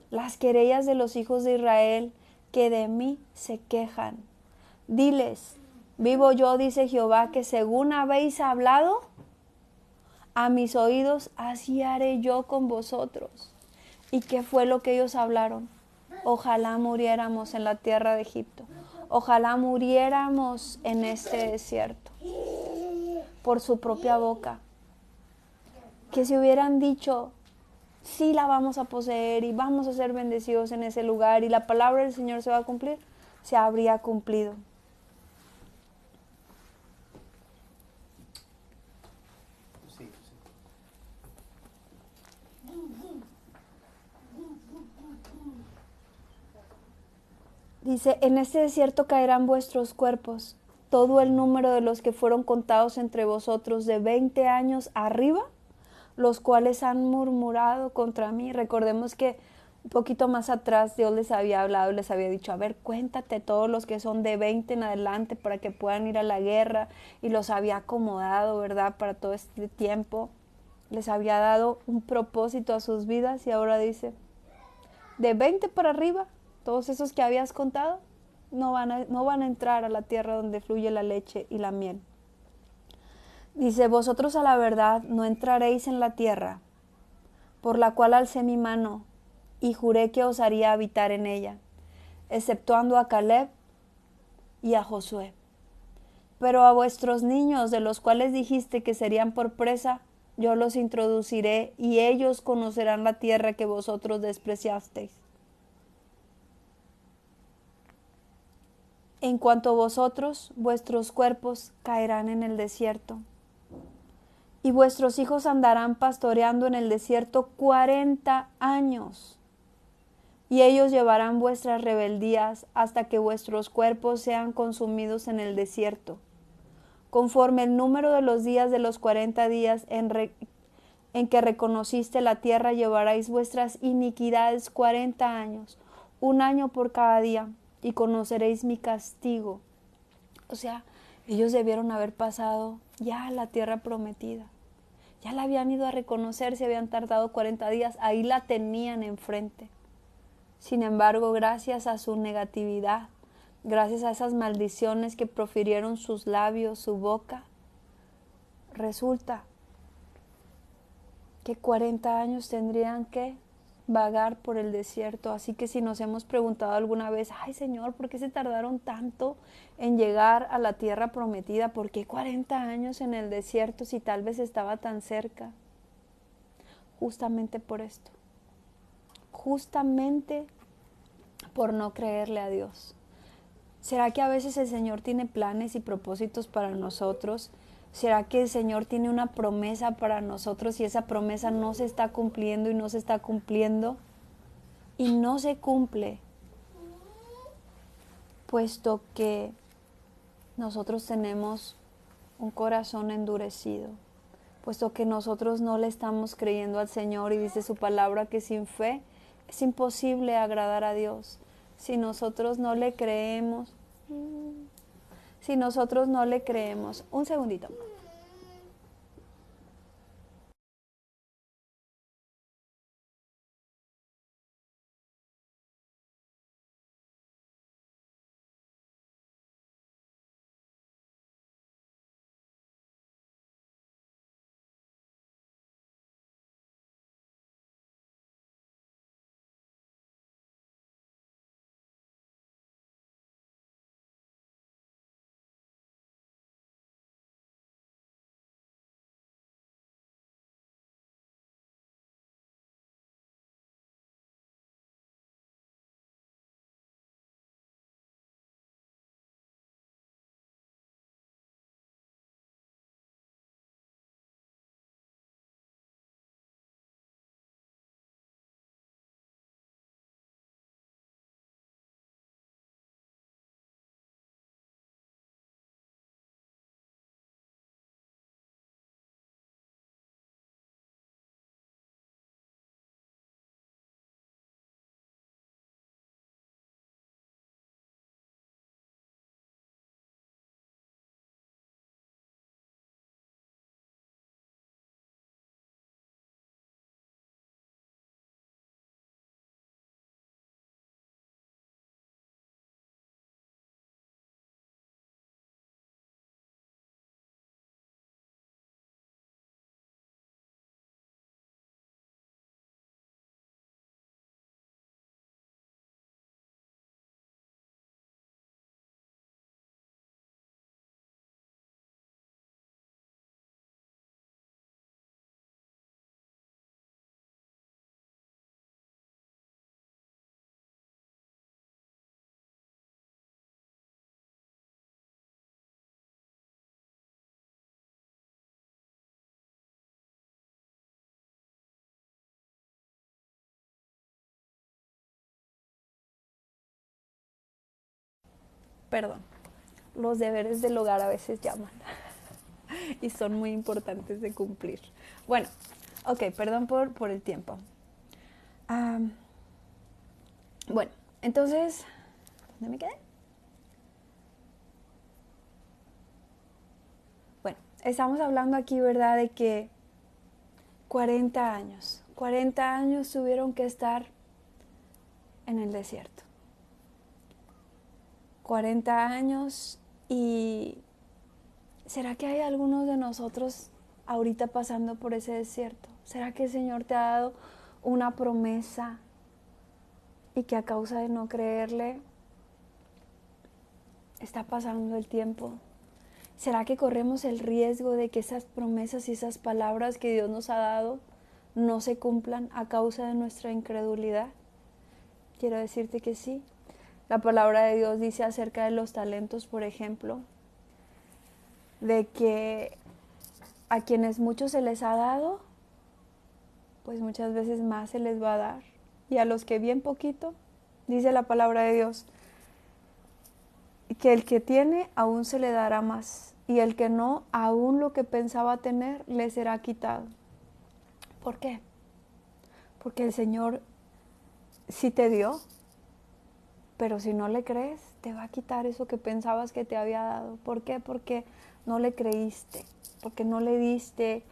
las querellas de los hijos de Israel que de mí se quejan? Diles: vivo yo, dice Jehová, que según habéis hablado a mis oídos, así haré yo con vosotros. ¿Y qué fue lo que ellos hablaron? Ojalá muriéramos en la tierra de Egipto. Ojalá muriéramos en este desierto. Por su propia boca. Que si hubieran dicho: sí la vamos a poseer y vamos a ser bendecidos en ese lugar y la palabra del Señor se va a cumplir, se habría cumplido. Dice: en este desierto caerán vuestros cuerpos, todo el número de los que fueron contados entre vosotros de 20 años arriba, los cuales han murmurado contra mí. Recordemos que un poquito más atrás Dios les había hablado y les había dicho: a ver, cuéntate todos los que son de 20 en adelante para que puedan ir a la guerra, y los había acomodado, ¿verdad?, para todo este tiempo. Les había dado un propósito a sus vidas, y ahora dice: de 20 para arriba, todos esos que habías contado, no van a entrar a la tierra donde fluye la leche y la miel. Dice: vosotros a la verdad no entraréis en la tierra, por la cual alcé mi mano y juré que os haría habitar en ella, exceptuando a Caleb y a Josué. Pero a vuestros niños, de los cuales dijiste que serían por presa, yo los introduciré, y ellos conocerán la tierra que vosotros despreciasteis. En cuanto a vosotros, vuestros cuerpos caerán en el desierto, y vuestros hijos andarán pastoreando en el desierto 40 años. Y ellos llevarán vuestras rebeldías hasta que vuestros cuerpos sean consumidos en el desierto. Conforme el número de los días de los 40 días en que reconociste la tierra, llevaréis vuestras iniquidades 40 años, 1 año por cada día, y conoceréis mi castigo. O sea, ellos debieron haber pasado ya la tierra prometida. Ya la habían ido a reconocer, se habían tardado 40 días, ahí la tenían enfrente. Sin embargo, gracias a su negatividad, gracias a esas maldiciones que profirieron sus labios, su boca, resulta que 40 años tendrían que vagar por el desierto. Así que si nos hemos preguntado alguna vez, ay Señor, ¿por qué se tardaron tanto en llegar a la tierra prometida? ¿Por qué 40 años en el desierto si tal vez estaba tan cerca? Justamente por esto, justamente por no creerle a Dios. ¿Será que a veces el Señor tiene planes y propósitos para nosotros? ¿Será que el Señor tiene una promesa para nosotros y esa promesa no se está cumpliendo y no se está cumpliendo? Y no se cumple, puesto que nosotros tenemos un corazón endurecido, puesto que nosotros no le estamos creyendo al Señor y dice su palabra que sin fe es imposible agradar a Dios. Si nosotros no le creemos, un segundito. Perdón, los deberes del hogar a veces llaman y son muy importantes de cumplir. Bueno, ok, perdón por el tiempo. Um, bueno, entonces, ¿dónde me quedé? Bueno, estamos hablando aquí, ¿verdad? De que 40 años tuvieron que estar en el desierto. 40 años y ¿será que hay algunos de nosotros ahorita pasando por ese desierto? ¿Será que el Señor te ha dado una promesa y que a causa de no creerle está pasando el tiempo? ¿Será que corremos el riesgo de que esas promesas y esas palabras que Dios nos ha dado no se cumplan a causa de nuestra incredulidad? Quiero decirte que sí. La palabra de Dios dice acerca de los talentos, por ejemplo, de que a quienes mucho se les ha dado, pues muchas veces más se les va a dar. Y a los que bien poquito, dice la palabra de Dios, que el que tiene aún se le dará más, y el que no, aún lo que pensaba tener le será quitado. ¿Por qué? Porque el Señor sí te dio, pero si no le crees, te va a quitar eso que pensabas que te había dado. ¿Por qué? Porque no le creíste, porque no le diste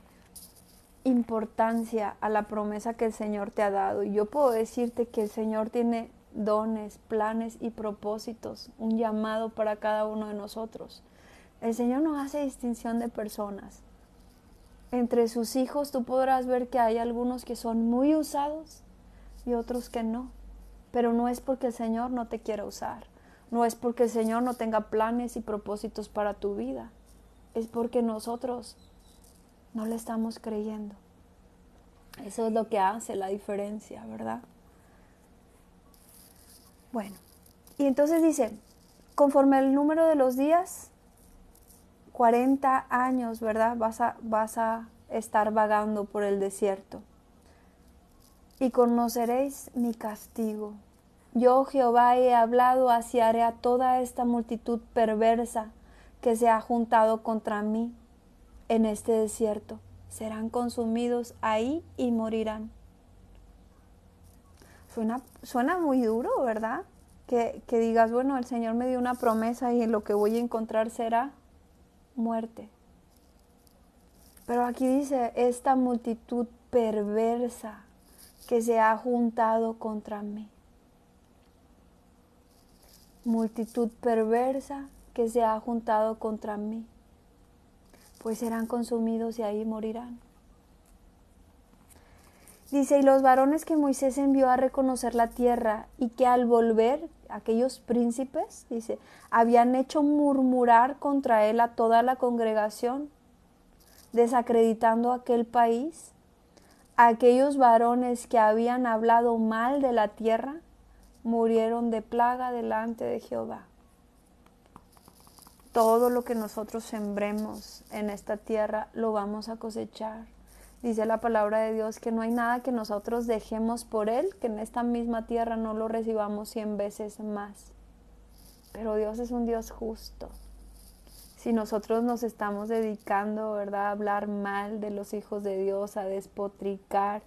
importancia a la promesa que el Señor te ha dado. Y yo puedo decirte que el Señor tiene dones, planes y propósitos, un llamado para cada uno de nosotros. El Señor no hace distinción de personas. Entre sus hijos tú podrás ver que hay algunos que son muy usados y otros que no. Pero no es porque el Señor no te quiera usar. No es porque el Señor no tenga planes y propósitos para tu vida. Es porque nosotros no le estamos creyendo. Eso es lo que hace la diferencia, ¿verdad? Bueno, y entonces dice, conforme al número de los días, 40 años, ¿verdad? Vas a estar vagando por el desierto. Y conoceréis mi castigo. Yo, Jehová, he hablado, así haré a toda esta multitud perversa que se ha juntado contra mí en este desierto. Serán consumidos ahí y morirán. Suena muy duro, ¿verdad? Que digas, bueno, el Señor me dio una promesa y lo que voy a encontrar será muerte. Pero aquí dice, esta multitud perversa que se ha juntado contra mí. Multitud perversa que se ha juntado contra mí, pues serán consumidos y ahí morirán. Dice, y los varones que Moisés envió a reconocer la tierra y que al volver, aquellos príncipes, dice, habían hecho murmurar contra él a toda la congregación, desacreditando aquel país, aquellos varones que habían hablado mal de la tierra, murieron de plaga delante de Jehová. Todo lo que nosotros sembremos en esta tierra lo vamos a cosechar. Dice la palabra de Dios que no hay nada que nosotros dejemos por Él, que en esta misma tierra no lo recibamos 100 veces más. Pero Dios es un Dios justo. Si nosotros nos estamos dedicando, ¿verdad?, a hablar mal de los hijos de Dios, a despotricar,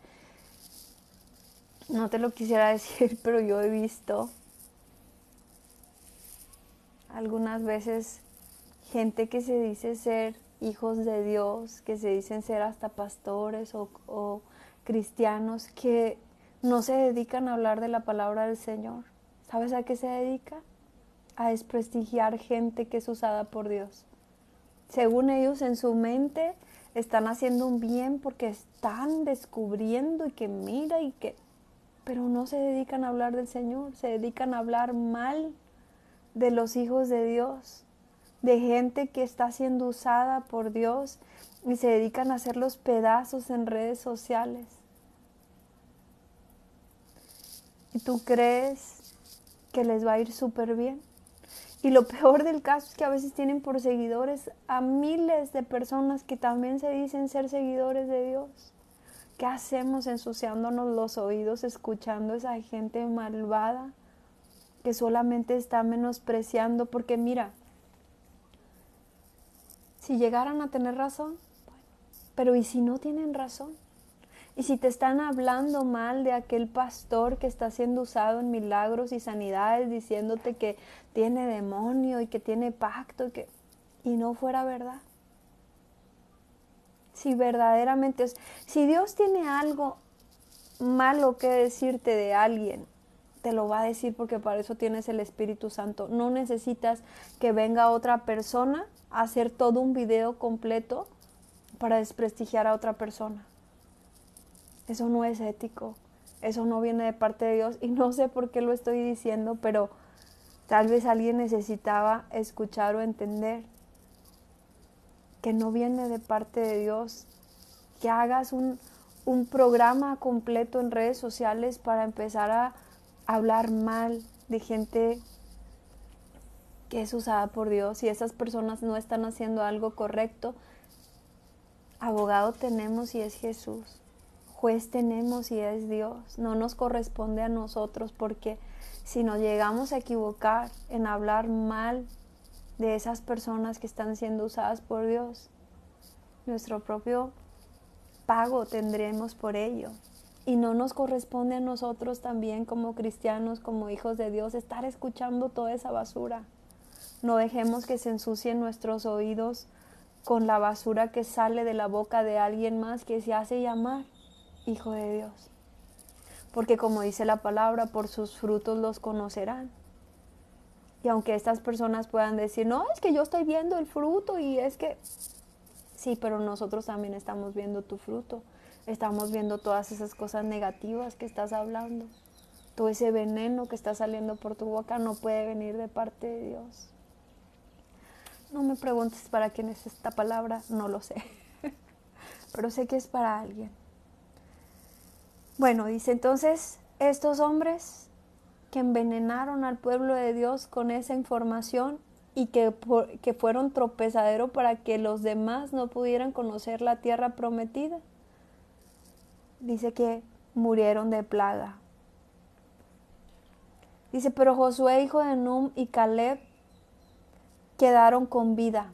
no te lo quisiera decir, pero yo he visto algunas veces gente que se dice ser hijos de Dios, que se dicen ser hasta pastores o cristianos, que no se dedican a hablar de la palabra del Señor. ¿Sabes a qué se dedica? A desprestigiar gente que es usada por Dios. Según ellos, en su mente están haciendo un bien porque están descubriendo y que mira y que... Pero no se dedican a hablar del Señor, se dedican a hablar mal de los hijos de Dios, de gente que está siendo usada por Dios y se dedican a hacer los pedazos en redes sociales. ¿Y tú crees que les va a ir súper bien? Y lo peor del caso es que a veces tienen por seguidores a miles de personas que también se dicen ser seguidores de Dios. ¿Qué hacemos ensuciándonos los oídos escuchando a esa gente malvada que solamente está menospreciando? Porque mira, si llegaran a tener razón, bueno, pero ¿y si no tienen razón? Y si te están hablando mal de aquel pastor que está siendo usado en milagros y sanidades, diciéndote que tiene demonio y que tiene pacto y no fuera verdad. Si verdaderamente, si Dios tiene algo malo que decirte de alguien, te lo va a decir porque para eso tienes el Espíritu Santo. No necesitas que venga otra persona a hacer todo un video completo para desprestigiar a otra persona. Eso no es ético, eso no viene de parte de Dios y no sé por qué lo estoy diciendo, pero tal vez alguien necesitaba escuchar o entender que no viene de parte de Dios, que hagas un programa completo en redes sociales para empezar a hablar mal de gente que es usada por Dios y esas personas no están haciendo algo correcto. Abogado tenemos y es Jesús. Juez tenemos y es Dios. No nos corresponde a nosotros porque si nos llegamos a equivocar en hablar mal de esas personas que están siendo usadas por Dios, nuestro propio pago tendremos por ello. Y no nos corresponde a nosotros también como cristianos, como hijos de Dios, estar escuchando toda esa basura. No dejemos que se ensucien nuestros oídos con la basura que sale de la boca de alguien más que se hace llamar hijo de Dios. porque como dice la palabra, por sus frutos los conocerán. Y aunque estas personas puedan decir, no, es que yo estoy viendo el fruto y es que... Sí, pero nosotros también estamos viendo tu fruto. Estamos viendo todas esas cosas negativas que estás hablando. Todo ese veneno que está saliendo por tu boca no puede venir de parte de Dios. No me preguntes para quién es esta palabra, no lo sé. Pero sé que es para alguien. Bueno, dice entonces, estos hombres que envenenaron al pueblo de Dios con esa información y que fueron tropezadero para que los demás no pudieran conocer la tierra prometida, dice que murieron de plaga. Dice, pero Josué, hijo de Num, y Caleb quedaron con vida.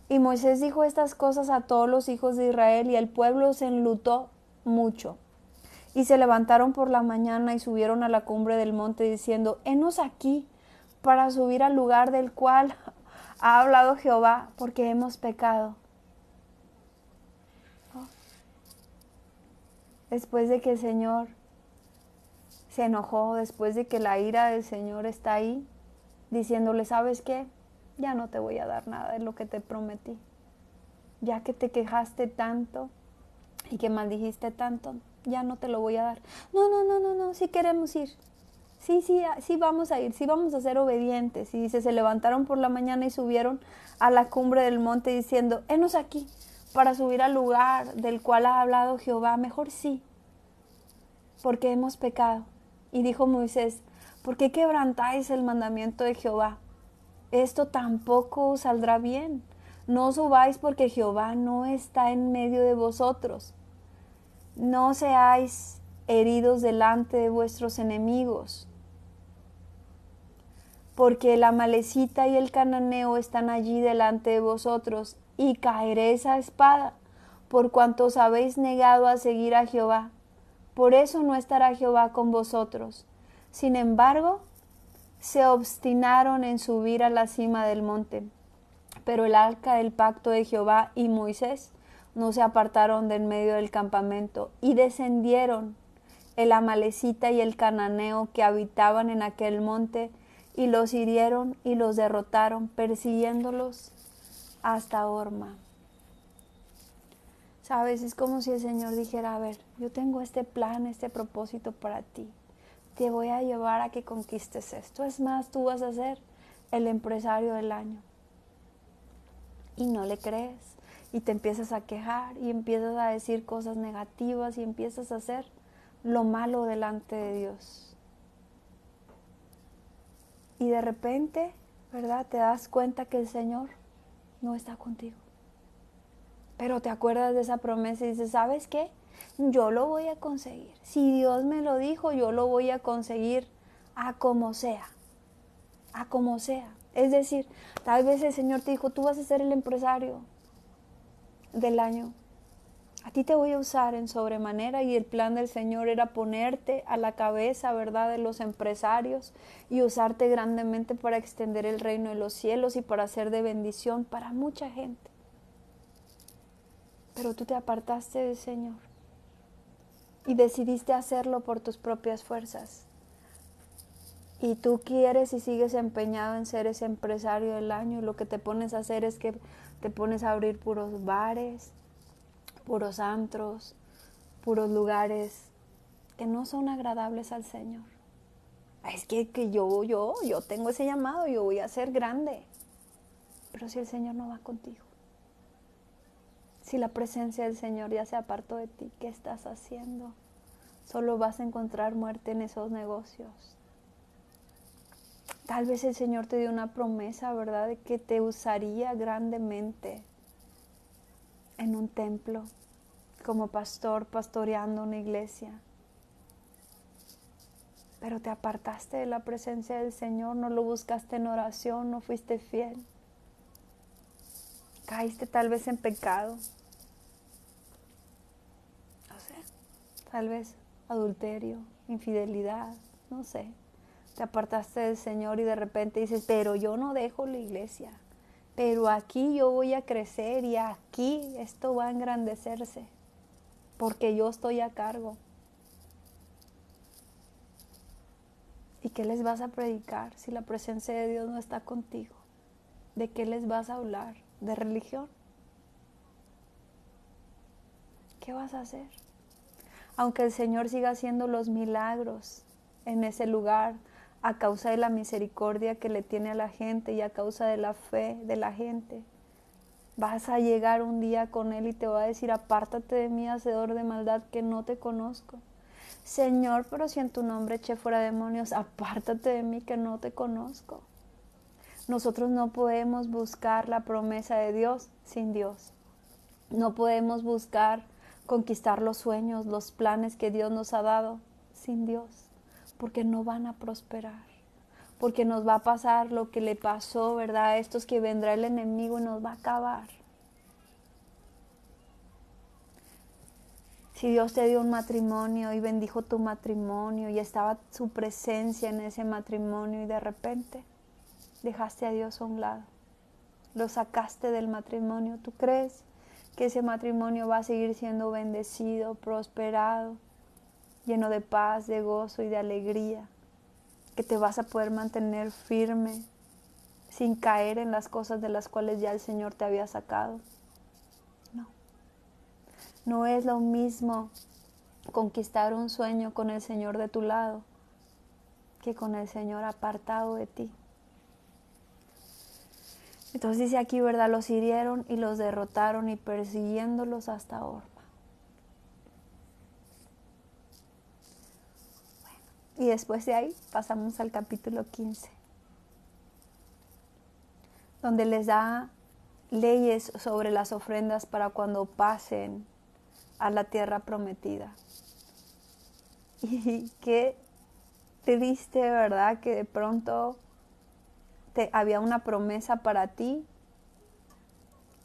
Y Moisés dijo estas cosas a todos los hijos de Israel, y el pueblo se enlutó mucho. Y se levantaron por la mañana y subieron a la cumbre del monte diciendo, henos aquí para subir al lugar del cual ha hablado Jehová, porque hemos pecado. Después de que el Señor se enojó, después de que la ira del Señor está ahí, diciéndole, ¿sabes qué? Ya no te voy a dar nada de lo que te prometí. Ya que te quejaste tanto y que maldijiste tanto, ya no te lo voy a dar. No, sí queremos ir. Sí vamos a ir, sí vamos a ser obedientes. Y dice, se levantaron por la mañana y subieron a la cumbre del monte diciendo, henos aquí para subir al lugar del cual ha hablado Jehová. Mejor sí, porque hemos pecado. Y dijo Moisés, ¿por qué quebrantáis el mandamiento de Jehová? Esto tampoco os saldrá bien. No subáis porque Jehová no está en medio de vosotros. No seáis heridos delante de vuestros enemigos, porque el amalecita y el cananeo están allí delante de vosotros, y caeréis a espada, por cuanto os habéis negado a seguir a Jehová. Por eso no estará Jehová con vosotros. Sin embargo, se obstinaron en subir a la cima del monte. Pero el arca del pacto de Jehová y Moisés no se apartaron del medio del campamento, y descendieron el amalecita y el cananeo que habitaban en aquel monte, y los hirieron y los derrotaron, persiguiéndolos hasta Horma. Sabes, es como si el Señor dijera, a ver, yo tengo este plan, este propósito para ti. Te voy a llevar a que conquistes esto. Es más, tú vas a ser el empresario del año. Y no le crees. Y te empiezas a quejar y empiezas a decir cosas negativas y empiezas a hacer lo malo delante de Dios. Y de repente, ¿verdad? Te das cuenta que el Señor no está contigo. Pero te acuerdas de esa promesa y dices, ¿sabes qué? Yo lo voy a conseguir. Si Dios me lo dijo, yo lo voy a conseguir a como sea. A como sea. Es decir, tal vez el Señor te dijo, tú vas a ser el empresario del año. A ti te voy a usar en sobremanera, y el plan del Señor era ponerte a la cabeza, ¿verdad?, de los empresarios y usarte grandemente para extender el reino de los cielos y para ser de bendición para mucha gente. Pero tú te apartaste del Señor y decidiste hacerlo por tus propias fuerzas. Y tú quieres y sigues empeñado en ser ese empresario del año, y lo que te pones a hacer es que te pones a abrir puros bares, puros antros, puros lugares que no son agradables al Señor. Es que yo tengo ese llamado, yo voy a ser grande. Pero si el Señor no va contigo, si la presencia del Señor ya se apartó de ti, ¿qué estás haciendo? Solo vas a encontrar muerte en esos negocios. Tal vez el Señor te dio una promesa, ¿verdad?, de que te usaría grandemente en un templo, como pastor, pastoreando una iglesia. Pero te apartaste de la presencia del Señor, no lo buscaste en oración, no fuiste fiel. Caíste tal vez en pecado. No sé, tal vez adulterio, infidelidad, no sé. Te apartaste del Señor y de repente dices, pero yo no dejo la iglesia, pero aquí yo voy a crecer y aquí esto va a engrandecerse, porque yo estoy a cargo. ¿Y qué les vas a predicar si la presencia de Dios no está contigo? ¿De qué les vas a hablar? ¿De religión? ¿Qué vas a hacer? Aunque el Señor siga haciendo los milagros en ese lugar, a causa de la misericordia que le tiene a la gente y a causa de la fe de la gente, vas a llegar un día con Él y te va a decir: apártate de mí, hacedor de maldad, que no te conozco. Señor, pero si en tu nombre eché fuera demonios, apártate de mí, que no te conozco. Nosotros no podemos buscar la promesa de Dios sin Dios. No podemos buscar conquistar los sueños, los planes que Dios nos ha dado sin Dios, porque no van a prosperar, porque nos va a pasar lo que le pasó, ¿verdad?, a estos, que vendrá el enemigo y nos va a acabar. Si Dios te dio un matrimonio y bendijo tu matrimonio y estaba su presencia en ese matrimonio y de repente dejaste a Dios a un lado, lo sacaste del matrimonio, ¿tú crees que ese matrimonio va a seguir siendo bendecido, prosperado, lleno de paz, de gozo y de alegría? Que te vas a poder mantener firme sin caer en las cosas de las cuales ya el Señor te había sacado. No. No es lo mismo conquistar un sueño con el Señor de tu lado que con el Señor apartado de ti. Entonces dice aquí, ¿verdad? Los hirieron y los derrotaron, y persiguiéndolos hasta Horma. Bueno, y después de ahí pasamos al capítulo 15, donde les da leyes sobre las ofrendas para cuando pasen a la tierra prometida. Y qué triste, ¿verdad?, que de pronto había una promesa para ti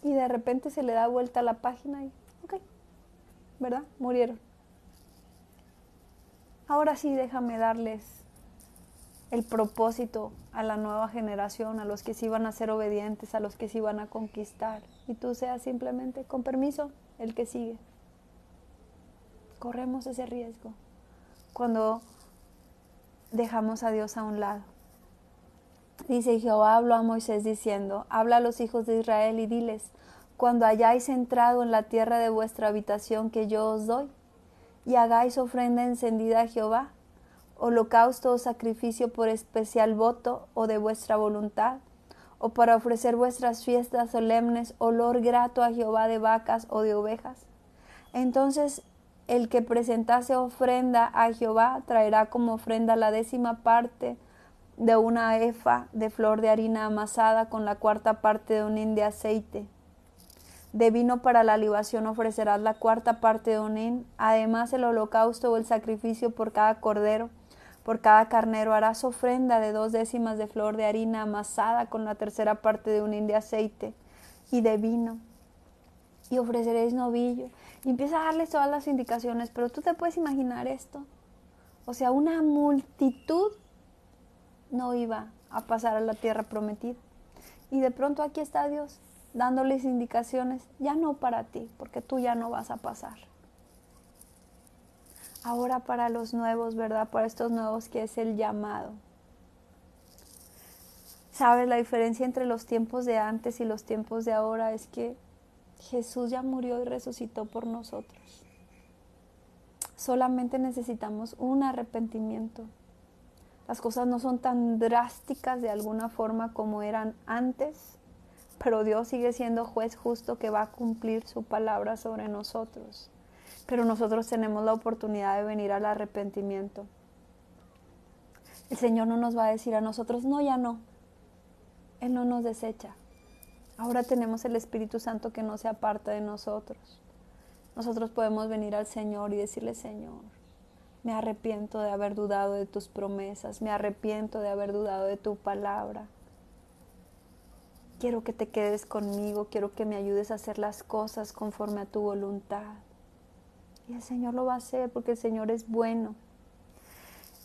y de repente se le da vuelta a la página y ok, ¿verdad?, murieron. Ahora sí, déjame darles el propósito a la nueva generación, a los que sí van a ser obedientes, a los que sí van a conquistar, y tú seas simplemente, con permiso, el que sigue. Corremos ese riesgo cuando dejamos a Dios a un lado. Dice: Jehová habló a Moisés diciendo: habla a los hijos de Israel y diles: cuando hayáis entrado en la tierra de vuestra habitación que yo os doy, y hagáis ofrenda encendida a Jehová, holocausto o sacrificio por especial voto o de vuestra voluntad, o para ofrecer vuestras fiestas solemnes, olor grato a Jehová de vacas o de ovejas. Entonces el que presentase ofrenda a Jehová traerá como ofrenda la 10ª parte de una efa de flor de harina amasada con la 4ª parte de un hin de aceite. De vino para la libación ofrecerás la 4ª parte de un hin. Además, el holocausto o el sacrificio por cada cordero, por cada carnero harás ofrenda de 2/10 de flor de harina amasada con la 3ª parte de un hin de aceite y de vino. Y ofreceréis novillo. Y empieza a darles todas las indicaciones, pero tú te puedes imaginar esto. O sea, una multitud no iba a pasar a la tierra prometida. Y de pronto aquí está Dios dándoles indicaciones, ya no para ti, porque tú ya no vas a pasar. Ahora para los nuevos, ¿verdad? Para estos nuevos, que es el llamado. ¿Sabes? La diferencia entre los tiempos de antes y los tiempos de ahora es que Jesús ya murió y resucitó por nosotros. Solamente necesitamos un arrepentimiento. Las cosas no son tan drásticas de alguna forma como eran antes, pero Dios sigue siendo juez justo que va a cumplir su palabra sobre nosotros. Pero nosotros tenemos la oportunidad de venir al arrepentimiento. El Señor no nos va a decir a nosotros, no, ya no. Él no nos desecha. Ahora tenemos el Espíritu Santo que no se aparta de nosotros. Nosotros podemos venir al Señor y decirle: Señor, me arrepiento de haber dudado de tus promesas, me arrepiento de haber dudado de tu palabra. Quiero que te quedes conmigo, quiero que me ayudes a hacer las cosas conforme a tu voluntad. Y el Señor lo va a hacer porque el Señor es bueno.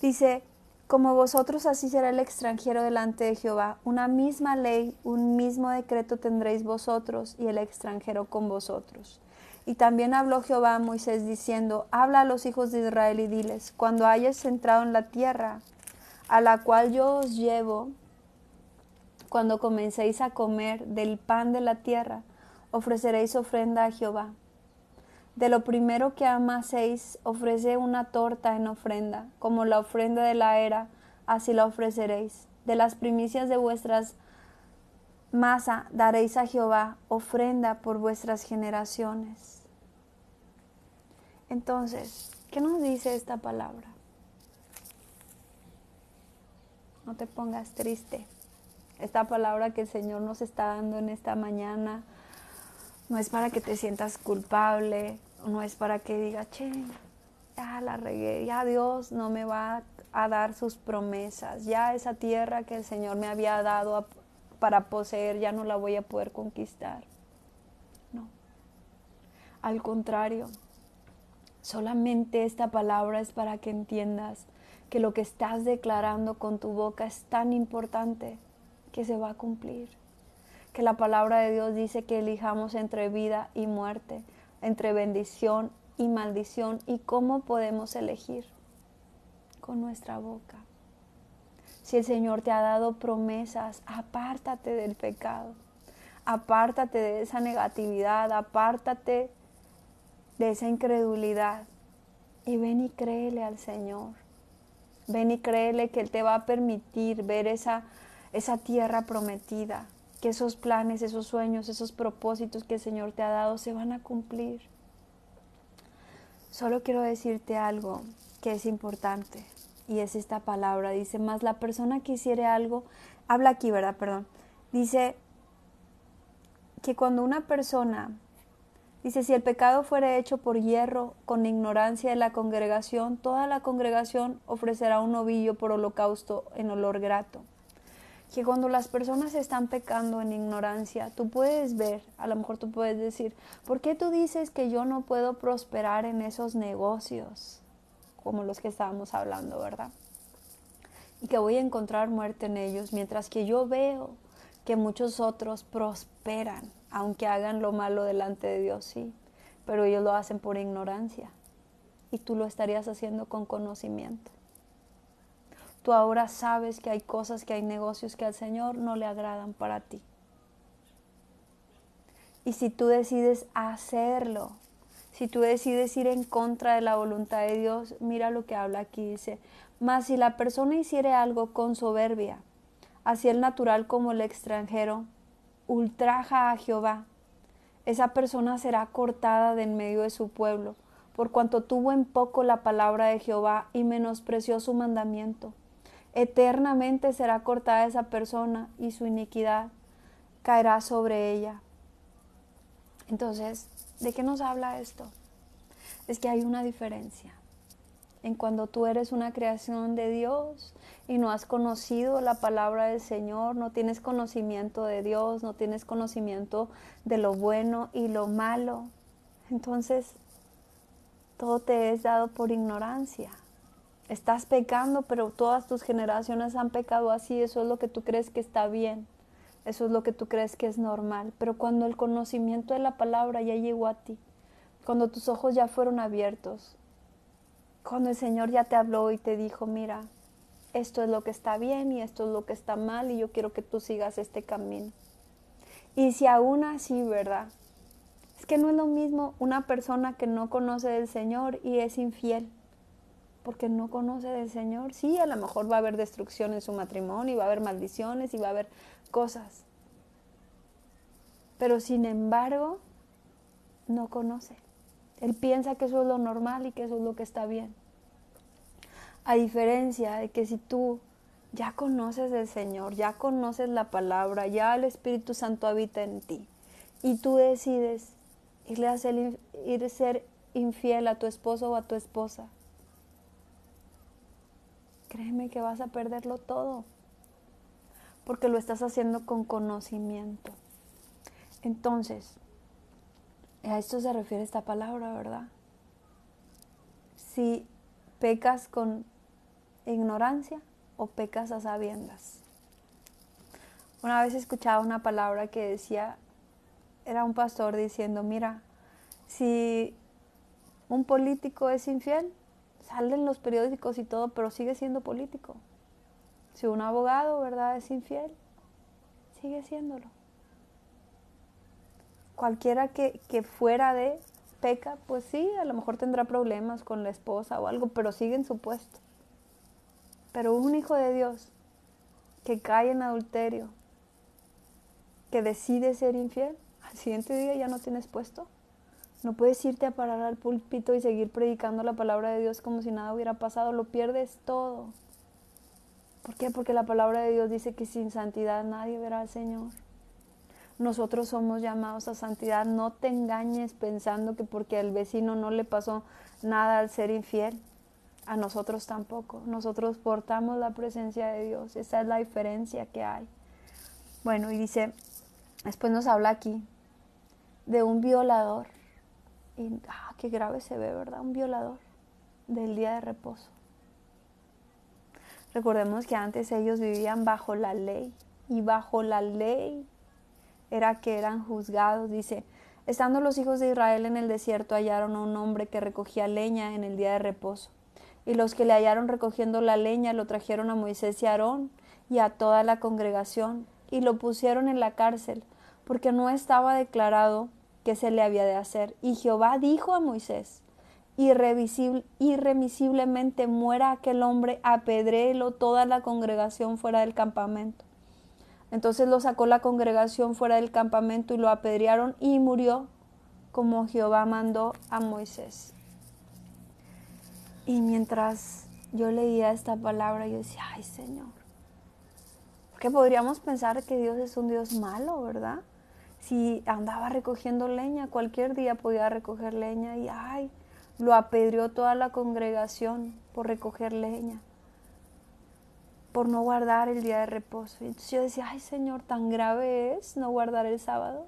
Dice: como vosotros, así será el extranjero delante de Jehová. Una misma ley, un mismo decreto tendréis vosotros y el extranjero con vosotros. Y también habló Jehová a Moisés diciendo: habla a los hijos de Israel y diles: cuando hayas entrado en la tierra a la cual yo os llevo cuando comencéis a comer del pan de la tierra, ofreceréis ofrenda a Jehová. De lo primero que amaséis, ofrece una torta en ofrenda, como la ofrenda de la era, así la ofreceréis. De las primicias de vuestras masa daréis a Jehová, ofrenda por vuestras generaciones. Entonces, ¿qué nos dice esta palabra? No te pongas triste. Esta palabra que el Señor nos está dando en esta mañana no es para que te sientas culpable, no es para que digas, che, ya la regué, ya Dios no me va a dar sus promesas, ya esa tierra que el Señor me había dado para poseer ya no la voy a poder conquistar. No, al contrario, solamente esta palabra es para que entiendas que lo que estás declarando con tu boca es tan importante que se va a cumplir. Que la palabra de Dios dice que elijamos entre vida y muerte, entre bendición y maldición. ¿Y cómo podemos elegir? Con nuestra boca. Si el Señor te ha dado promesas, apártate del pecado, apártate de esa negatividad, apártate de esa incredulidad y ven y créele al Señor. Ven y créele que Él te va a permitir ver esa tierra prometida, que esos planes, esos sueños, esos propósitos que el Señor te ha dado se van a cumplir. Solo quiero decirte algo que es importante y es esta palabra. Dice, más la persona que hiciere algo, habla aquí, ¿verdad? Perdón. Dice que cuando una persona, dice, si el pecado fuere hecho por hierro, con ignorancia de la congregación, toda la congregación ofrecerá un novillo por holocausto en olor grato. Que cuando las personas están pecando en ignorancia, tú puedes ver, a lo mejor tú puedes decir, ¿por qué tú dices que yo no puedo prosperar en esos negocios? Como los que estábamos hablando, ¿verdad? Y que voy a encontrar muerte en ellos, mientras que yo veo que muchos otros prosperan, aunque hagan lo malo delante de Dios, sí, pero ellos lo hacen por ignorancia y tú lo estarías haciendo con conocimiento. Tú ahora sabes que hay cosas, que hay negocios que al Señor no le agradan para ti. Y si tú decides hacerlo, si tú decides ir en contra de la voluntad de Dios, mira lo que habla aquí, dice, mas si la persona hiciere algo con soberbia, así el natural como el extranjero, ultraja a Jehová, esa persona será cortada de en medio de su pueblo, por cuanto tuvo en poco la palabra de Jehová y menospreció su mandamiento. Eternamente será cortada esa persona y su iniquidad caerá sobre ella. Entonces, ¿de qué nos habla esto? Es que hay una diferencia en cuando tú eres una creación de Dios y no has conocido la palabra del Señor, no tienes conocimiento de Dios, no tienes conocimiento de lo bueno y lo malo. Entonces, todo te es dado por ignorancia. Estás pecando, pero todas tus generaciones han pecado así, eso es lo que tú crees que está bien, eso es lo que tú crees que es normal. Pero cuando el conocimiento de la palabra ya llegó a ti, cuando tus ojos ya fueron abiertos, cuando el Señor ya te habló y te dijo, mira, esto es lo que está bien y esto es lo que está mal y yo quiero que tú sigas este camino. Y si aún así, ¿verdad? Es que no es lo mismo una persona que no conoce del Señor y es infiel, porque no conoce del Señor. Sí, a lo mejor va a haber destrucción en su matrimonio, y va a haber maldiciones, y va a haber cosas. Pero sin embargo, no conoce. Él piensa que eso es lo normal y que eso es lo que está bien. A diferencia de que si tú ya conoces del Señor, ya conoces la palabra, ya el Espíritu Santo habita en ti, y tú decides ir a ser infiel a tu esposo o a tu esposa, créeme que vas a perderlo todo, porque lo estás haciendo con conocimiento. Entonces, a esto se refiere esta palabra, ¿verdad? Si pecas con ignorancia o pecas a sabiendas. Una vez escuchaba una palabra que decía, era un pastor diciendo, mira, si un político es infiel, sale en los periódicos y todo, pero sigue siendo político. Si un abogado, ¿verdad?, es infiel, sigue siéndolo. Cualquiera que fuera de peca, pues sí, a lo mejor tendrá problemas con la esposa o algo, pero sigue en su puesto. Pero un hijo de Dios que cae en adulterio, que decide ser infiel, al siguiente día ya no tienes puesto. No puedes irte a parar al púlpito y seguir predicando la palabra de Dios como si nada hubiera pasado. Lo pierdes todo. ¿Por qué? Porque la palabra de Dios dice que sin santidad nadie verá al Señor. Nosotros somos llamados a santidad. No te engañes pensando que porque al vecino no le pasó nada al ser infiel, a nosotros tampoco. Nosotros portamos la presencia de Dios. Esa es la diferencia que hay. Bueno, y dice, después nos habla aquí de un violador. Y qué grave se ve, ¿verdad? Un violador del día de reposo. Recordemos que antes ellos vivían bajo la ley, y bajo la ley era que eran juzgados. Dice, estando los hijos de Israel en el desierto, hallaron a un hombre que recogía leña en el día de reposo. Y los que le hallaron recogiendo la leña lo trajeron a Moisés y a Aarón y a toda la congregación, y lo pusieron en la cárcel, porque no estaba declarado qué se le había de hacer. Y Jehová dijo a Moisés, irremisiblemente muera aquel hombre, apedréelo toda la congregación fuera del campamento. Entonces lo sacó la congregación fuera del campamento y lo apedrearon, y murió como Jehová mandó a Moisés. Y mientras yo leía esta palabra, yo decía, ay Señor, porque podríamos pensar que Dios es un Dios malo, ¿verdad? Si andaba recogiendo leña, cualquier día podía recoger leña, y lo apedreó toda la congregación por recoger leña, por no guardar el día de reposo. Y entonces yo decía, ay Señor, tan grave es no guardar el sábado.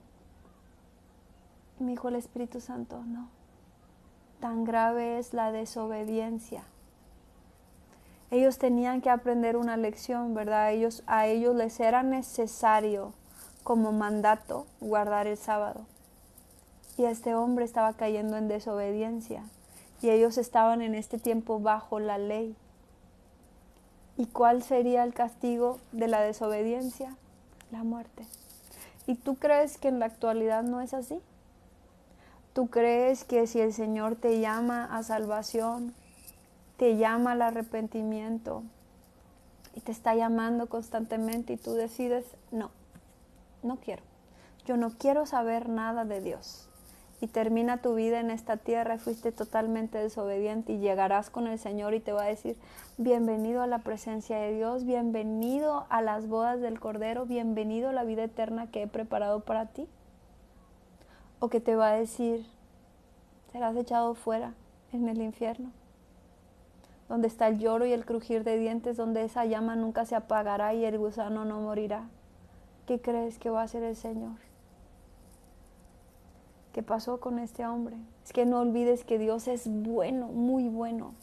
Y me dijo el Espíritu Santo, no, tan grave es la desobediencia. Ellos tenían que aprender una lección, ¿verdad? A ellos les era necesario como mandato guardar el sábado. Y este hombre estaba cayendo en desobediencia. Y ellos estaban en este tiempo bajo la ley. ¿Y cuál sería el castigo de la desobediencia? La muerte. ¿Y tú crees que en la actualidad no es así? ¿Tú crees que si el Señor te llama a salvación, te llama al arrepentimiento y te está llamando constantemente y tú decides, no quiero, yo no quiero saber nada de Dios, y termina tu vida en esta tierra y fuiste totalmente desobediente, y llegarás con el Señor y te va a decir, bienvenido a la presencia de Dios, bienvenido a las bodas del Cordero, bienvenido a la vida eterna que he preparado para ti? ¿O que te va a decir, serás echado fuera en el infierno, donde está el lloro y el crujir de dientes, donde esa llama nunca se apagará y el gusano no morirá? ¿Qué crees que va a hacer el Señor? ¿Qué pasó con este hombre? Es que no olvides que Dios es bueno, muy bueno.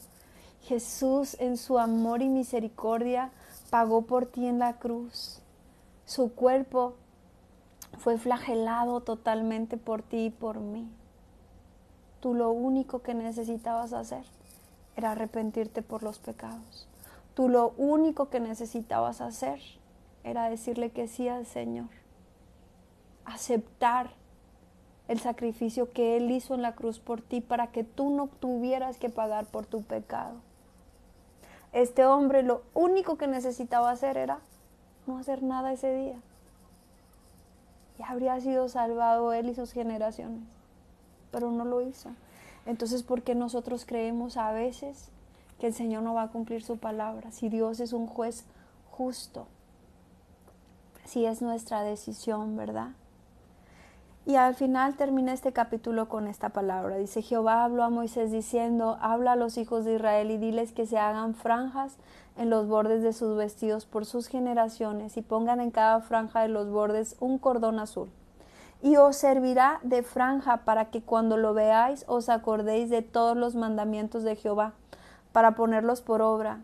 Jesús en su amor y misericordia pagó por ti en la cruz. Su cuerpo fue flagelado totalmente por ti y por mí. Tú lo único que necesitabas hacer era arrepentirte por los pecados. Tú lo único que necesitabas hacer era decirle que sí al Señor. Aceptar el sacrificio que Él hizo en la cruz por ti para que tú no tuvieras que pagar por tu pecado. Este hombre lo único que necesitaba hacer era no hacer nada ese día. Y habría sido salvado él y sus generaciones. Pero no lo hizo. Entonces, ¿por qué nosotros creemos a veces que el Señor no va a cumplir su palabra? Si Dios es un juez justo. Si es nuestra decisión, ¿verdad? Y al final termina este capítulo con esta palabra. Dice, Jehová habló a Moisés diciendo, habla a los hijos de Israel y diles que se hagan franjas en los bordes de sus vestidos por sus generaciones, y pongan en cada franja de los bordes un cordón azul. Y os servirá de franja para que cuando lo veáis os acordéis de todos los mandamientos de Jehová, para ponerlos por obra.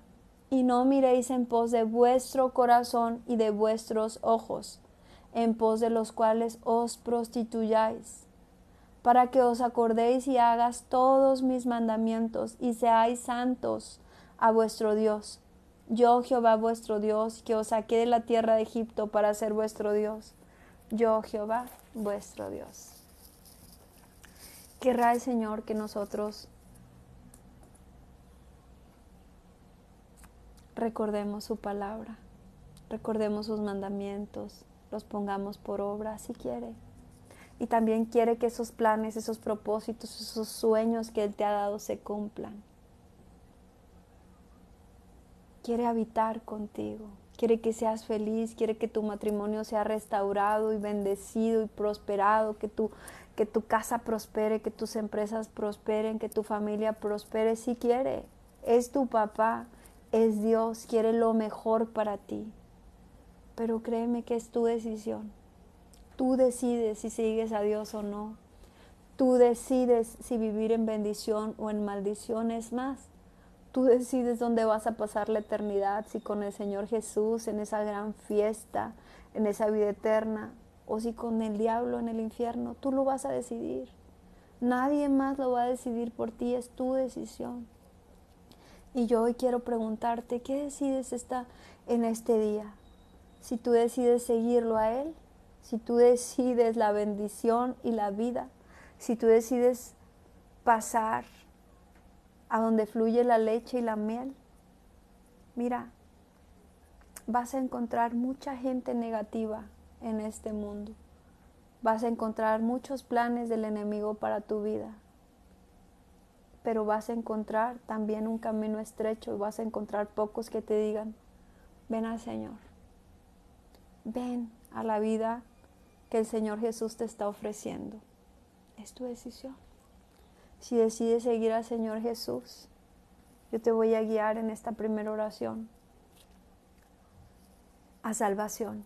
Y no miréis en pos de vuestro corazón y de vuestros ojos, en pos de los cuales os prostituyáis, para que os acordéis y hagas todos mis mandamientos y seáis santos a vuestro Dios. Yo, Jehová vuestro Dios, que os saqué de la tierra de Egipto para ser vuestro Dios. Yo, Jehová vuestro Dios. Querrá el Señor que nosotros recordemos su palabra, recordemos sus mandamientos, los pongamos por obra si quiere. Y también quiere que esos planes, esos propósitos, esos sueños que Él te ha dado se cumplan. Quiere habitar contigo, quiere que seas feliz, quiere que tu matrimonio sea restaurado y bendecido y prosperado, que tu casa prospere, que tus empresas prosperen, que tu familia prospere. Sí quiere, es tu papá, es Dios, quiere lo mejor para ti. Pero créeme que es tu decisión. Tú decides si sigues a Dios o no. Tú decides si vivir en bendición o en maldición. Es más, tú decides dónde vas a pasar la eternidad, si con el Señor Jesús, en esa gran fiesta, en esa vida eterna, o si con el diablo en el infierno. Tú lo vas a decidir. Nadie más lo va a decidir por ti, es tu decisión. Y yo hoy quiero preguntarte, ¿qué decides en este día? Si tú decides seguirlo a Él, si tú decides la bendición y la vida, si tú decides pasar a donde fluye la leche y la miel, mira, vas a encontrar mucha gente negativa en este mundo. Vas a encontrar muchos planes del enemigo para tu vida. Pero vas a encontrar también un camino estrecho y vas a encontrar pocos que te digan, ven al Señor. Ven a la vida que el Señor Jesús te está ofreciendo. Es tu decisión. Si decides seguir al Señor Jesús, yo te voy a guiar en esta primera oración a salvación,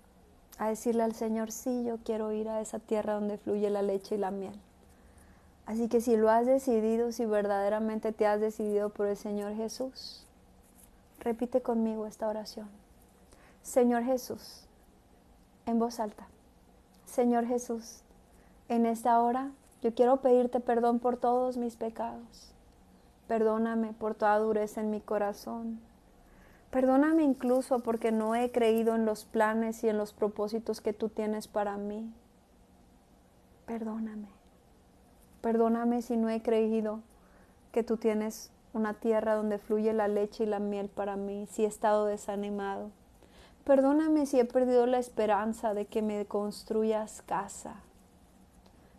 a decirle al Señor, sí, yo quiero ir a esa tierra donde fluye la leche y la miel. Así que si lo has decidido, si verdaderamente te has decidido por el Señor Jesús, repite conmigo esta oración. Señor Jesús, en voz alta. Señor Jesús, en esta hora yo quiero pedirte perdón por todos mis pecados. Perdóname por toda dureza en mi corazón. Perdóname incluso porque no he creído en los planes y en los propósitos que tú tienes para mí. Perdóname. Perdóname si no he creído que tú tienes una tierra donde fluye la leche y la miel para mí, si he estado desanimado. Perdóname si he perdido la esperanza de que me construyas casa.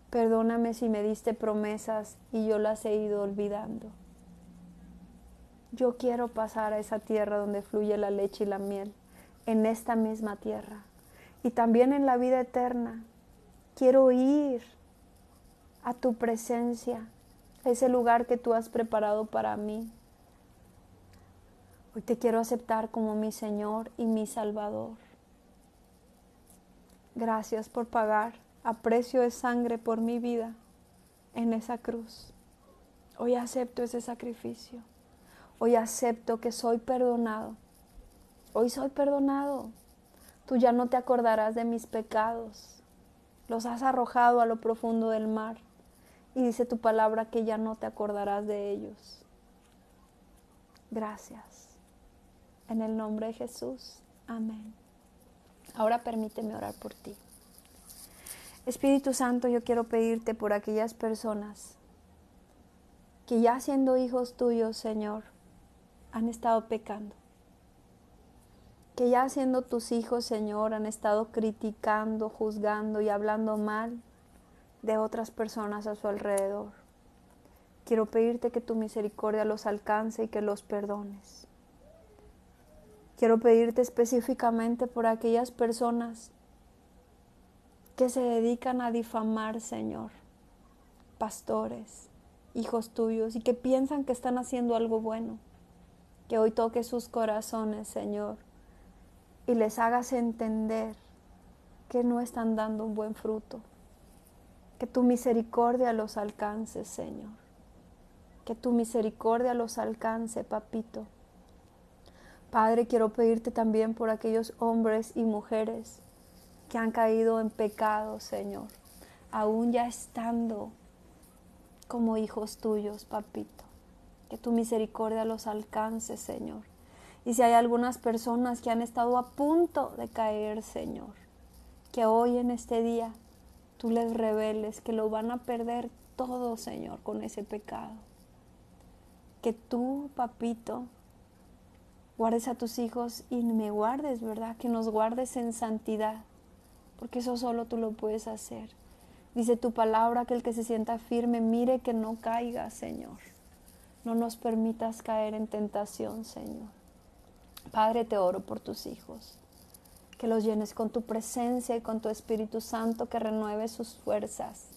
Perdóname si me diste promesas y yo las he ido olvidando. Yo quiero pasar a esa tierra donde fluye la leche y la miel, en esta misma tierra. Y también en la vida eterna. Quiero ir a tu presencia, a ese lugar que tú has preparado para mí. Hoy te quiero aceptar como mi Señor y mi Salvador. Gracias por pagar a precio de sangre por mi vida en esa cruz. Hoy acepto ese sacrificio. Hoy acepto que soy perdonado. Hoy soy perdonado. Tú ya no te acordarás de mis pecados. Los has arrojado a lo profundo del mar. Y dice tu palabra que ya no te acordarás de ellos. Gracias. En el nombre de Jesús. Amén. Ahora permíteme orar por ti. Espíritu Santo, yo quiero pedirte por aquellas personas que ya siendo hijos tuyos, Señor, han estado pecando. Que ya siendo tus hijos, Señor, han estado criticando, juzgando y hablando mal de otras personas a su alrededor. Quiero pedirte que tu misericordia los alcance y que los perdones. Quiero pedirte específicamente por aquellas personas que se dedican a difamar, Señor, pastores, hijos tuyos, y que piensan que están haciendo algo bueno. Que hoy toques sus corazones, Señor, y les hagas entender que no están dando un buen fruto. Que tu misericordia los alcance, Señor. Que tu misericordia los alcance, Papito. Padre, quiero pedirte también por aquellos hombres y mujeres que han caído en pecado, Señor, aún ya estando como hijos tuyos, Papito. Que tu misericordia los alcance, Señor, Y si hay algunas personas que han estado a punto de caer, Señor, que hoy en este día tú les reveles que lo van a perder todo, Señor, con ese pecado. Que tú, papito, guardes a tus hijos y me guardes, ¿verdad? Que nos guardes en santidad, porque eso solo tú lo puedes hacer. Dice tu palabra que el que se sienta firme, mire que no caiga, Señor. No nos permitas caer en tentación, Señor. Padre, te oro por tus hijos, que los llenes con tu presencia y con tu Espíritu Santo, que renueve sus fuerzas.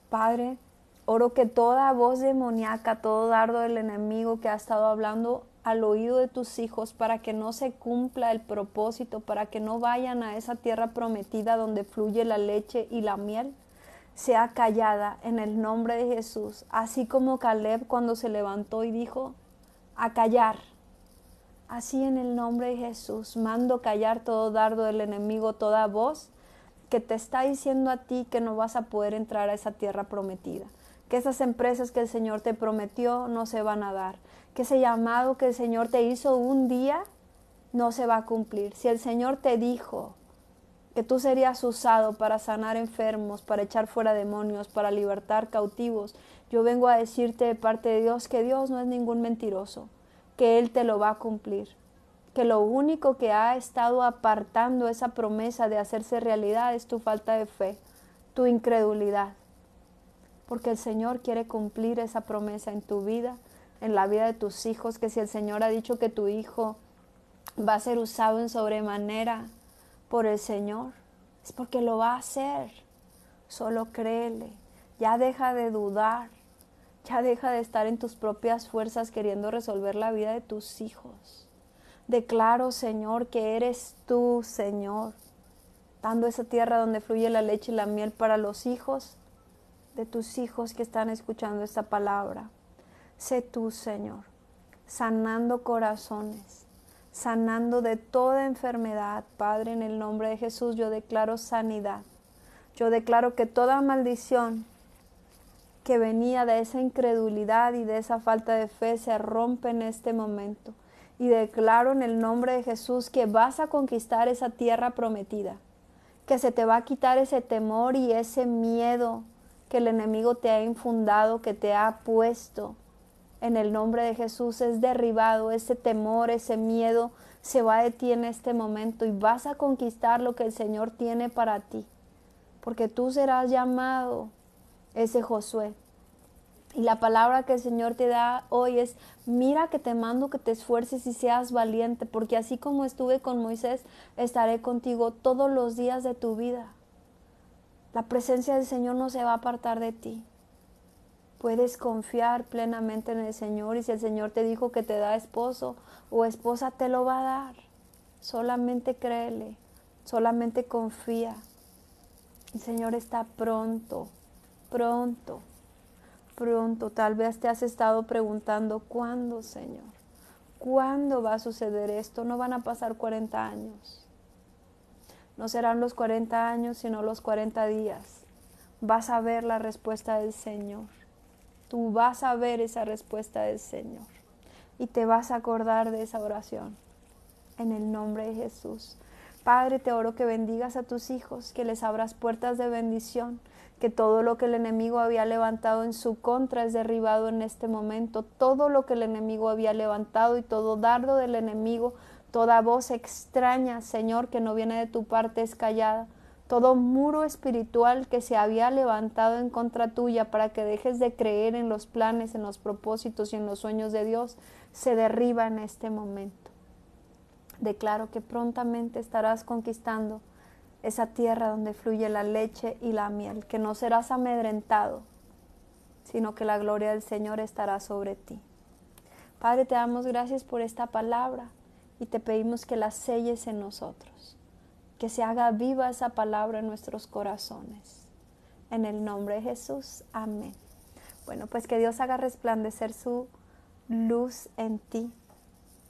Padre, oro que toda voz demoníaca, todo dardo del enemigo que ha estado hablando al oído de tus hijos para que no se cumpla el propósito, para que no vayan a esa tierra prometida donde fluye la leche y la miel, sea callada en el nombre de Jesús, así como Caleb cuando se levantó y dijo, a callar. Así en el nombre de Jesús, mando callar todo dardo del enemigo, toda voz que te está diciendo a ti que no vas a poder entrar a esa tierra prometida, que esas empresas que el Señor te prometió no se van a dar, que ese llamado que el Señor te hizo un día no se va a cumplir. Si el Señor te dijo que tú serías usado para sanar enfermos, para echar fuera demonios, para libertar cautivos, yo vengo a decirte de parte de Dios que Dios no es ningún mentiroso, que Él te lo va a cumplir, que lo único que ha estado apartando esa promesa de hacerse realidad es tu falta de fe, tu incredulidad, porque el Señor quiere cumplir esa promesa en tu vida, en la vida de tus hijos, que si el Señor ha dicho que tu hijo va a ser usado en sobremanera por el Señor, es porque lo va a hacer. Solo créele, ya deja de dudar, ya deja de estar en tus propias fuerzas queriendo resolver la vida de tus hijos. Declaro, Señor, que eres tú, Señor, dando esa tierra donde fluye la leche y la miel para los hijos de tus hijos que están escuchando esta palabra. Sé tú, Señor, sanando corazones, sanando de toda enfermedad. Padre, en el nombre de Jesús yo declaro sanidad. Yo declaro que toda maldición que venía de esa incredulidad y de esa falta de fe se rompe en este momento. Y declaro en el nombre de Jesús que vas a conquistar esa tierra prometida, que se te va a quitar ese temor y ese miedo que el enemigo te ha infundado, que te ha puesto. En el nombre de Jesús es derribado ese temor, ese miedo se va de ti en este momento y vas a conquistar lo que el Señor tiene para ti, porque tú serás llamado ese Josué. Y la palabra que el Señor te da hoy es, mira que te mando que te esfuerces y seas valiente, porque así como estuve con Moisés, estaré contigo todos los días de tu vida. La presencia del Señor no se va a apartar de ti. Puedes confiar plenamente en el Señor, y si el Señor te dijo que te da esposo o esposa, te lo va a dar. Solamente créele, solamente confía. El Señor está pronto, pronto. Pronto. Tal vez te has estado preguntando, ¿cuándo, Señor? ¿Cuándo va a suceder esto? No van a pasar 40 años. No serán los 40 años, sino los 40 días. Vas a ver la respuesta del Señor. Tú vas a ver esa respuesta del Señor. Y te vas a acordar de esa oración. En el nombre de Jesús. Padre, te oro que bendigas a tus hijos, que les abras puertas de bendición, que todo lo que el enemigo había levantado en su contra es derribado en este momento. Todo lo que el enemigo había levantado y todo dardo del enemigo, toda voz extraña, Señor, que no viene de tu parte es callada. Todo muro espiritual que se había levantado en contra tuya para que dejes de creer en los planes, en los propósitos y en los sueños de Dios, se derriba en este momento. Declaro que prontamente estarás conquistando esa tierra donde fluye la leche y la miel, que no serás amedrentado, sino que la gloria del Señor estará sobre ti. Padre, te damos gracias por esta palabra y te pedimos que la selles en nosotros, que se haga viva esa palabra en nuestros corazones. En el nombre de Jesús, amén. Bueno, pues que Dios haga resplandecer su luz en ti,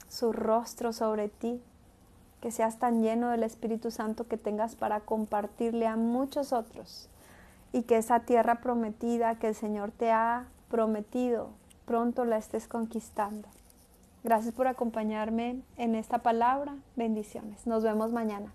su rostro sobre ti, que seas tan lleno del Espíritu Santo que tengas para compartirle a muchos otros, y que esa tierra prometida que el Señor te ha prometido, pronto la estés conquistando. Gracias por acompañarme en esta palabra. Bendiciones. Nos vemos mañana.